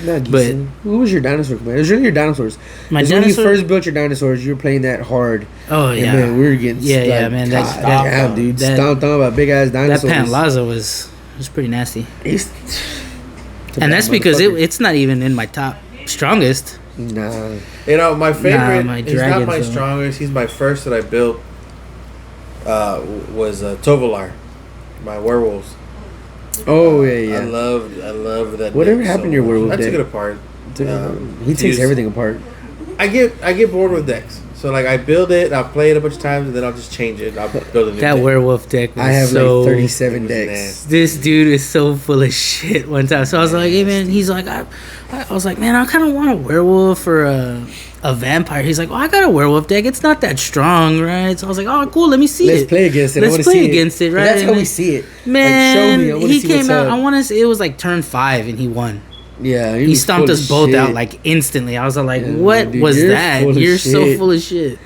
Not But- Geeson. Who was your dinosaur commander? It was really your dinosaurs. My It's when you dinosaur- first built your dinosaurs, you were playing that hard. Oh And yeah, man, we were getting Yeah, man, that- God that- damn, dude, that- stomped on by big ass that dinosaurs. Pantlaza was pretty nasty. It's a And bad that's because motherfucker. it's not even in my top strongest. Nah. My favorite. my he's not dragons, my though. strongest. He's my first that I built. Was Tovolar, my werewolves. Oh yeah, I yeah. love that. Whatever deck happened to so your much. werewolf I took deck? it apart. He to takes use- everything apart. I get bored with decks, so like I build it, I'll play it a bunch of times, and then I'll just change it. I'll build a new That deck. werewolf deck was I have so. like 37 it was decks. nasty. This dude is so full of shit. One time, so I was like, "Hey man," he's like, "I was like, man, I kind of want a werewolf or a vampire." He's like, "Oh, I got a werewolf deck. It's not that strong, right?" So I was like, "Oh, cool. Let me see Let's it. play against it. I Let's wanna play see against it, right?" That's how And we then- see it. Man, Like, show me. I wanna he see came what's out. up. I want to say it was like turn 5, and he won. Yeah, He was stomped full us of both shit. out like instantly. I was like, Yeah, "What dude, was you're that? full of You're so shit." full of shit."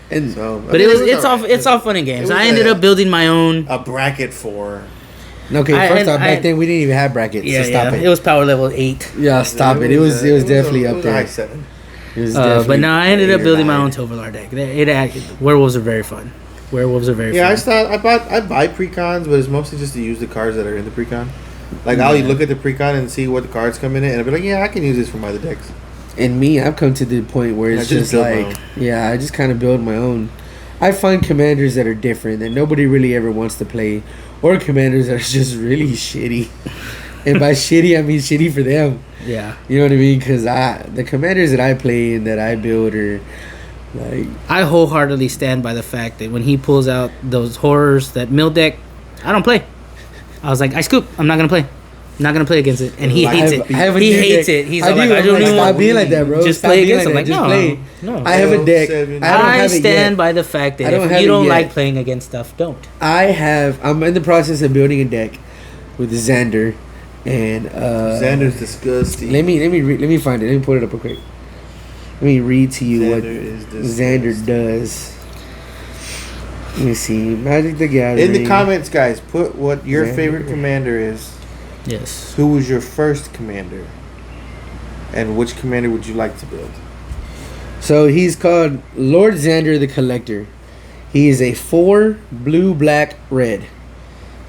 And So, But it's all fun and games. was I ended up building my own. a bracket for. okay, first off, back I- then we didn't even have brackets. Yeah, so stop yeah. it. It was power level 8. Yeah, stop it. It was definitely it up was a there. high 7. It was But definitely no, I ended up 8 or building my 9. own Tovolar deck. Werewolves are very fun. Werewolves are very Yeah, fun. I buy precons, but it's mostly just to use the cards that are in the precon. Like I'll look at the precon and see what the cards come in it, and I'll be like, yeah, I can use this for my other decks. And me, I've come to the point where And it's I just just build my like, own. yeah, I just kind of build my own. I find commanders that are different that nobody really ever wants to play, or commanders that are just really shitty. And by shitty, I mean shitty for them. Yeah. You know what I mean? Because the commanders that I play and that I build are like, I wholeheartedly stand by the fact that when he pulls out those horrors, that mill deck, I don't play. I was like, I scoop. I'm not gonna play. I'm not gonna play against it, and he Like, hates I it. have- I have a He new hates deck. it. He's I all like, do. I I'm don't like, even. stop being like that, bro. Just Stop play being against him. like Like, that. Just no, play. no. I have a deck. 7. I don't I have it stand yet. by the fact I that don't if have you it don't yet. like playing against stuff, don't. I'm in the process of building a deck with Xander, and Xander's disgusting. Let me find it. Let me put it up real quick. Let me read to you what Xander is Xander disgusting. does. Let me see. Magic the Gathering. In the comments, guys, put what your Xander. favorite commander is. Yes. Who was your first commander? And which commander would you like to build? So he's called Lord Xander the Collector. He is a 4 blue, black, red.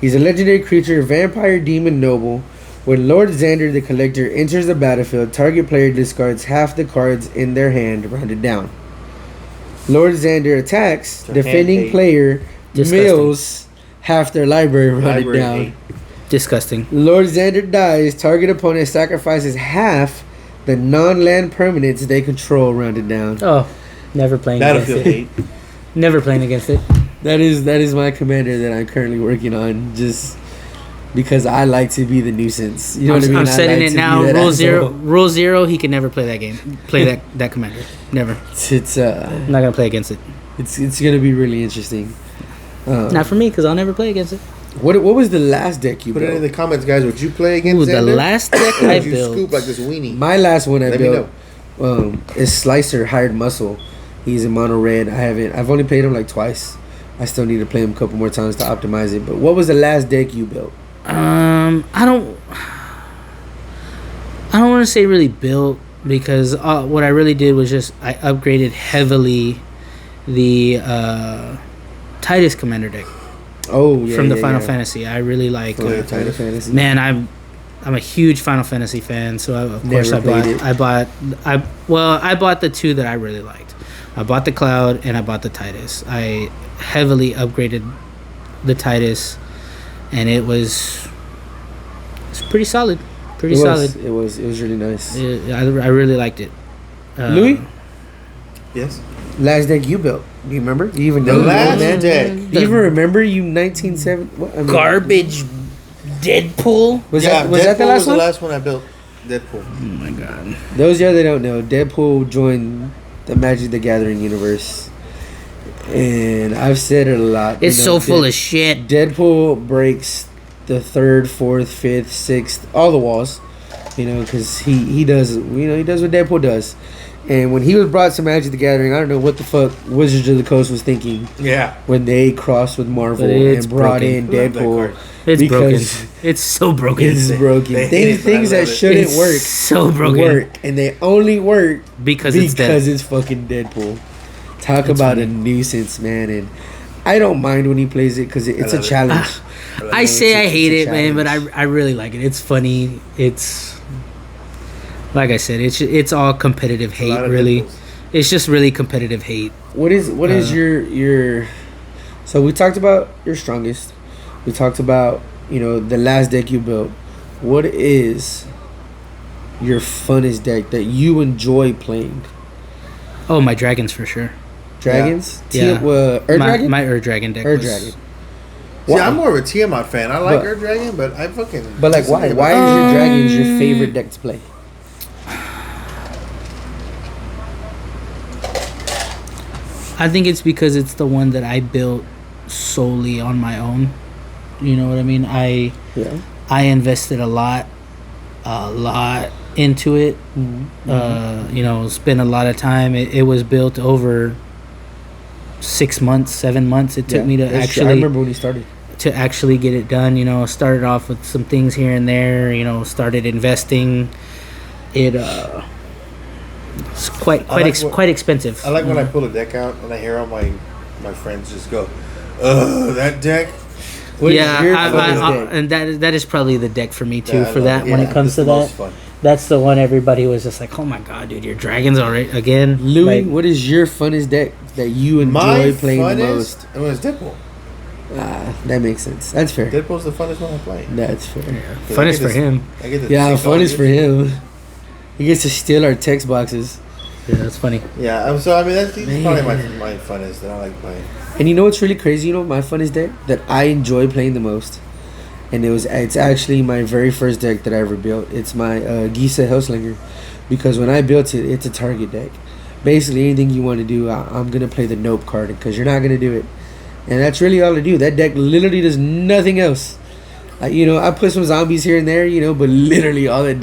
He's a legendary creature, vampire, demon, noble. When Lord Xander the Collector enters the battlefield, target player discards half the cards in their hand, rounded down. Lord Xander attacks, So defending hand eight. player Disgusting. mills half their library, rounded Library down. 8. Disgusting. Lord Xander dies, target opponent sacrifices half the non-land permanents they control, rounded down. Oh, never playing Battlefield against it. 8. Never playing against it. That is my commander that I'm currently working on, just because I like to be the nuisance. You know what I mean? I'm I setting like it to now. be that Rule asshole. zero. Rule 0. He can never play that game. Play that commander. Never. It's I'm not gonna play against it. it's gonna be really interesting. Not for me, because I'll never play against it. What was the last deck you Put it in built? the comments, guys. Would you play against Ooh, the Xander? last deck Or I would you built. scoop like this weenie? My last one I Let me built is Slicer Hired Muscle. He's in mono red. I've only played him like twice. I still need to play him a couple more times to optimize it. But what was the last deck you built? I don't want to say really built, because what I really did was just I upgraded heavily the Titus Commander deck Oh yeah, from the yeah, Final yeah. Fantasy. I really like. Oh, yeah, Final Fantasy. Man, I'm a huge Final Fantasy fan, so of course Never played it. I bought the two that I really liked. I bought the Cloud and I bought the Titus. I heavily upgraded the Titus, and it's pretty solid. Pretty solid. It was really nice. I really liked it. Louis, Yes. last deck you built. Do you remember? Do you even The know? last man? deck. Do you even remember you 1970? What, I mean, Garbage Deadpool. Was Yeah, that Deadpool the last was one? the last one I built. Deadpool. Oh my god. Those of y'all that don't know, Deadpool joined the Magic the Gathering universe, and I've said it a lot. It's so full of shit. Deadpool breaks the 3rd, 4th, 5th, 6th, all the walls. You know, because he does. He does what Deadpool does. And when he was brought to Magic the Gathering, I don't know what the fuck Wizards of the Coast was thinking Yeah. when they crossed with Marvel But it's and brought broken. in I love that Deadpool. card. It's broken. because It's so broken. It's broken. They hate it, but I Things that love it. shouldn't It's work so broken. work, and they only work because it's dead. it's fucking Deadpool. Talk It's about funny. a nuisance, man. And I don't mind when he plays it because it's a love it. challenge. I say I it's hate a it, man, but challenge. I really like it. It's funny. It's like I said, it's all competitive A lot hate. of Really, Deadpools. it's just really competitive hate. What is your? So we talked about your strongest. We talked about the last deck you built. What is your funnest deck that you enjoy playing? Oh, my dragons for sure. Dragons? Yeah. Ur Dragon? My Ur Dragon deck. Ur was- Dragon. See, Why? I'm more of a Tiamat fan. I like But- Ur Dragon, but I fucking. But like, why? Why is your dragons your favorite deck to play? I think it's because it's the one that I built solely on my own. You know what I mean? Yeah. I invested a lot into it. Spent a lot of time. It was built over 6 months, 7 months. It took me to That's true. I actually remember when you started. get it done. Started off with some things here and there. Started investing. It's quite like quite expensive. I like when I pull a deck out and I hear all my my friends just go, "Ugh, that deck." What is Yeah, your funnest deck? and that is probably the deck for me too. Yeah, I for love that, it. when Yeah, it comes it's to the that, most fun. that's the one everybody was just like, "Oh my god, dude, your dragons already again." Louis, Like, what is your funnest deck that you enjoy My playing the most? funnest. It was Deadpool. That makes sense. That's fair. Deadpool's the funnest one I play. That's fair. fun is for him. I get to Yeah, take all fun is the for him. He gets to steal our text boxes. Yeah, that's funny. Yeah, so I mean that's probably Man. my funnest that I like playing. And you know what's really crazy? You know my funnest deck that I enjoy playing the most, and it's actually my very first deck that I ever built. It's my Gisa Hellslinger, because when I built it, it's a target deck. Basically, anything you want to do, I'm gonna play the Nope card because you're not gonna do it, and that's really all I do. That deck literally does nothing else. I put some zombies here and there, but literally all that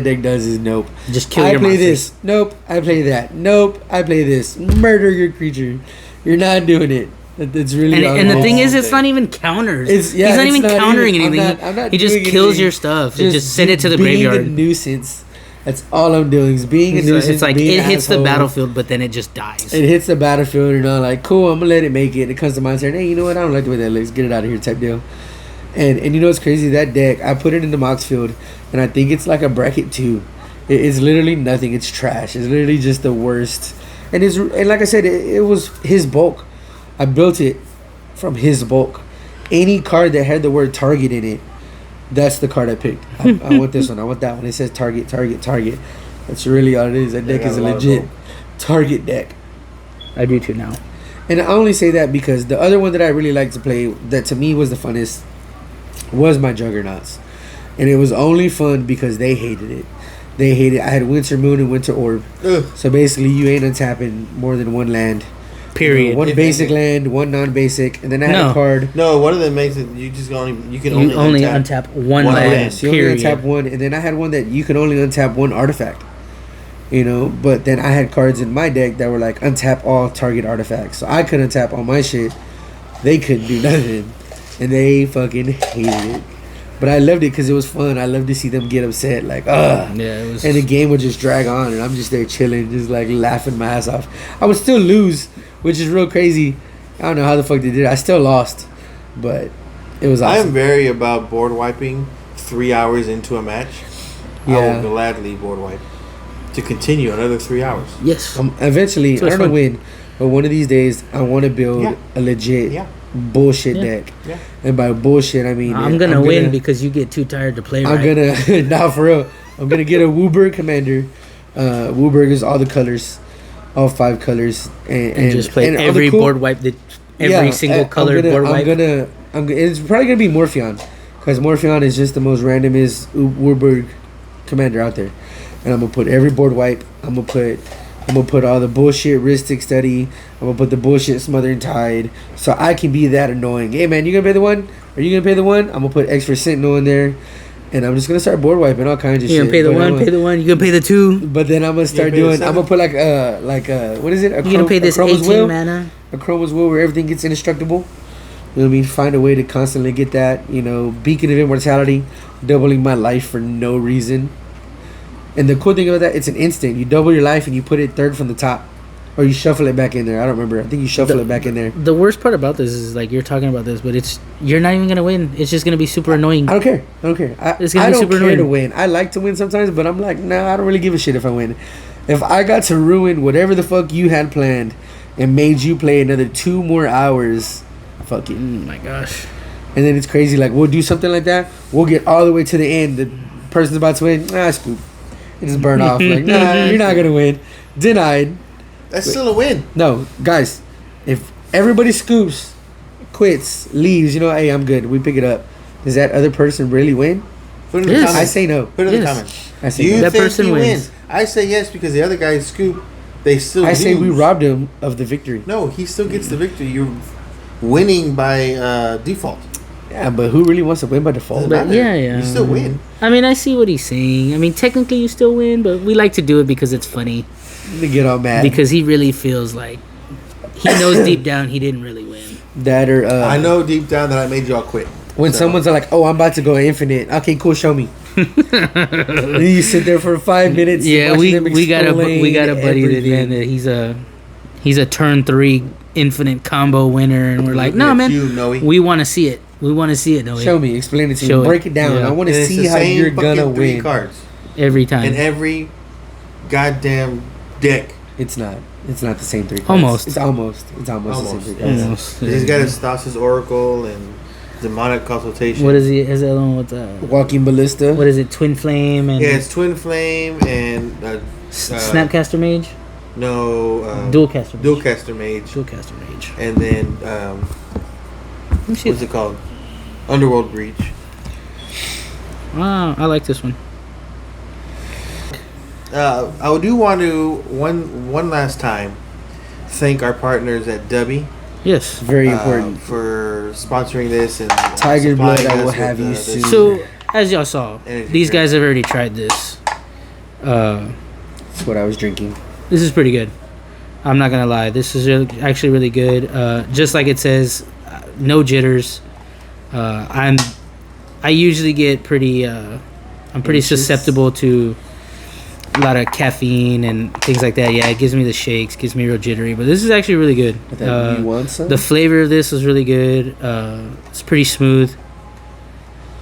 deck does is nope. Just kill I your play monsters. this. Nope. I play that. Nope. I play this. Murder your creature. You're not doing it. It's really all And the it thing is. is, it's not even counters. He's He's not even countering anything. I'm not He just doing kills anything. your stuff. He just send it to the being graveyard. a nuisance. That's all I'm doing is being a nuisance. It's like being it an hits the asshole. battlefield, but then it just dies. It hits the battlefield, and I'm like, cool, I'm gonna let it make it. It comes to my turn. Hey, you know what? I don't like the way that looks. Get it out of here, type deal. And you know what's crazy? That deck, I put it in the Moxfield, and I think it's like a bracket 2. It's literally nothing. It's trash. It's literally just the worst. And like I said, it was his bulk. I built it from his bulk. Any card that had the word target in it, that's the card I picked. I want this one. I want that one. It says target, target, target. That's really all it is. That They deck got is a a lot of legit bulk. target deck. I do too now. And I only say that because the other one that I really like to play, that to me was the funnest, was my Juggernauts. And it was only fun because they hated it. They hated I had Winter Moon and Winter Orb. Ugh. So basically, you ain't untapping more than one land. Period. One If basic any. land, one non-basic, and then I had No. a card. No, one of them makes it. You just you can You only untap. untap one one land. land. So you only Period. untap one, and then I had one that you can only untap one artifact. But then I had cards in my deck that were like untap all target artifacts. So I could untap all my shit. They couldn't do nothing, and they fucking hated it. But I loved it because it was fun. I loved to see them get upset, like ugh. Yeah, it was. And the game would just drag on, and I'm just there chilling, just like laughing my ass off. I would still lose, which is real crazy. I don't know how the fuck they did it. I still lost, but it was I am awesome. very about board wiping 3 hours into a match. I Yeah. will gladly board wipe to continue another 3 hours. Yes. Eventually, So I it's don't know fun. when, but one of these days, I want to build Yeah. a legit Yeah. bullshit Yeah. deck. Yeah. And by bullshit, I mean I'm gonna win because you get too tired to play. I'm right. gonna nah, for real. I'm gonna get a Wooburg commander. Wooburg is all the colors, all 5 colors, and just play and all the every cool- board wipe that every single colored board wipe. It's probably gonna be Morpheon, because Morpheon is just the most randomest Wooburg commander out there, and I'm gonna put every board wipe. I'm gonna put all the bullshit Ristic Study. I'm gonna put the bullshit Smothering Tide, so I can be that annoying. Hey man, you gonna pay the one? Are you gonna pay the one? I'm gonna put extra Sentinel in there, and I'm just gonna start board wiping all kinds of You shit. gonna pay the But one, pay the one. You gonna pay the 2. But then I'm gonna start pay the doing. I'm 7? gonna put like what is it? You gonna pay this Chroma's 18 Will? mana. A Chroma's Will where everything gets indestructible. You know what I mean? Find a way to constantly get that. Beacon of Immortality, doubling my life for no reason. And the cool thing about that, it's an instant. You double your life and you put it third from the top, or you shuffle it back in there. I don't remember. I think you shuffle it back in there. The worst part about this is like you're talking about this, but you're not even gonna win. It's just gonna be super annoying. I don't care. I don't care. It's gonna I be don't super care to annoying. win. I like to win sometimes, but I'm like, nah, I don't really give a shit if I win. If I got to ruin whatever the fuck you had planned and made you play another 2 more hours, fuck it. Oh my gosh. And then it's crazy. Like, we'll do something like that. We'll get all the way to the end. The person's about to win. Nah, scoop. It just burn off. Like, nah, you're not going to win. Denied. That's still a win. No, guys, if everybody scoops, quits, leaves, hey, I'm good. We pick it up. Does that other person really win? Put it in the Yes. comments. I say no. Put it in the Yes. comments. I say Do you no. That think person he wins. wins? I say yes because the other guys scoop. They still. I say we lose. robbed him of the victory. No, he still gets the victory. You're winning by default. Yeah, but who really wants to win by default? Doesn't matter. yeah. You still win. I mean, I see what he's saying. I mean, technically you still win, but we like to do it because it's funny. They get all mad. Because he really feels like he knows deep down he didn't really win. that or I know deep down that I made y'all quit. when So- someone's like, "Oh, I'm about to go infinite." Okay, cool. Show me. And you sit there for 5 minutes. Yeah, watching them we got a explain buddy that everything. man that he's a turn 3 infinite combo winner, and we're like, no, Look at man, you, Noe. we want to see it. We want to see it, Noe. Show me, explain it to Show me, it. break it down. Yeah. I want And to it's see the how same you're gonna fucking three win. cards Every time. in every goddamn deck. It's not. It's not the same three cards. Almost. It's almost. It's almost the same Almost. three cards. Almost. He's got his Thassa's Oracle and Demonic Consultation. What is he? Is that the one with the? Walking Ballista. What is it? Twin Flame and Yeah, it's Twin Flame and Snapcaster Mage. no Dualcaster Mage. Dualcaster Mage, Dualcaster Mage. and then Let me see. what's it called? Underworld Breach. Wow, I like this one. I do want to one last time thank our partners at Dubby Yes. Very important. for sponsoring this and Tiger Blood, supplying I will us have with, you this- soon. So as y'all saw, Energy these drink. guys have already tried this. That's what I was drinking. This is pretty good. I'm not gonna lie. This is actually really good. Just like it says, no jitters. I usually get pretty. I'm pretty Anxious? susceptible to a lot of caffeine and things like that. Yeah, it gives me the shakes, gives me real jittery. But this is actually really good. I thought you want some? The flavor of this is really good. It's pretty smooth.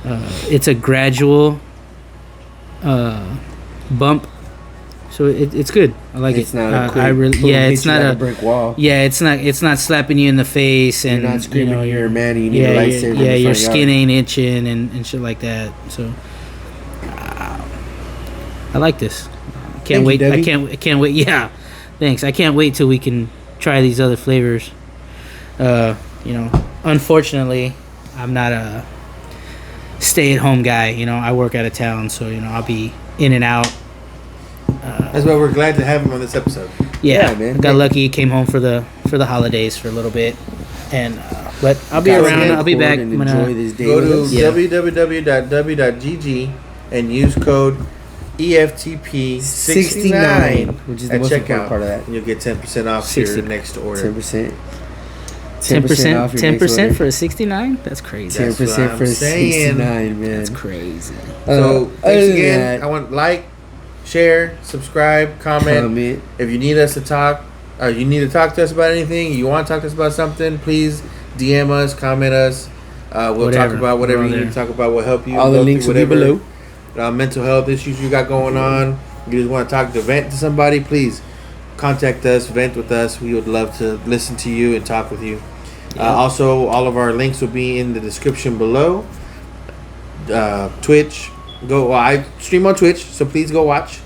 It's a gradual bump, so it's good. I like It's it. not a quick I really, boom, yeah, hit it's you not like a brick wall. yeah, it's not slapping you in the face and You're not screaming, you know, you're a man, you need yeah, a your- lightsaber. in yeah, the your front skin yard. ain't itching and shit like that. So I like this. Thank Can't you, wait. Debbie. I can't wait. Yeah, thanks. I can't wait till we can try these other flavors. You know, unfortunately, I'm not a stay-at-home guy. You know, I work out of town, so you know I'll be in and out. That's why we're glad to have him on this episode. Yeah, Yeah, man. Got lucky. Came home for the holidays for a little bit, and but I'll be Guys, around. record I'll be back. and I'm enjoy gonna, this day Go with to us. Yeah. www.w.gg and use code E EFTP 69 which is the at most checkout. important part of that. And you'll get 10% off 60. your next order. 10%. 10%, off your 10% next for a 69. That's crazy. That's 10% what for I'm saying. 69, man. That's crazy. So Other thanks than again. that, I want like, share, subscribe, comment. If you need us to talk, you need to talk to us about anything, you want to talk to us about something, please DM us, comment us. We'll Whatever. talk about whatever We're you on need to there. talk about. We'll help you. All the go through links will be below. mental health issues you got going on. You just want to talk to vent to somebody, please contact us, vent with us. We would love to listen to you and talk with you. Also, all of our links will be in the description below. Twitch. I stream on Twitch, so please go watch.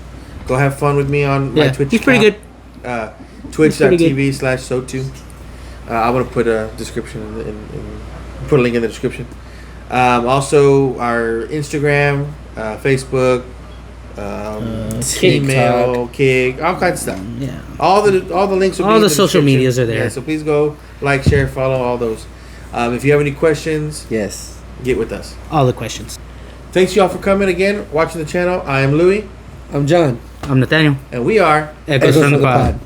Go have fun with me on my Yeah, Twitch he's pretty good. account. He's pretty good. Twitch.tv/so2. I'm going to put a description put a link in the description. Also, our Instagram, Facebook, email, Kik, all kinds of stuff. Yeah. All the links will be All in the social description. medias are there. Yeah, so please go like, share, follow all those. If you have any questions, Yes. get with us. All the questions. Thanks y'all for coming again, watching the channel. I am Louie, I'm John. I'm Nathaniel. and we are Echoes from the pod.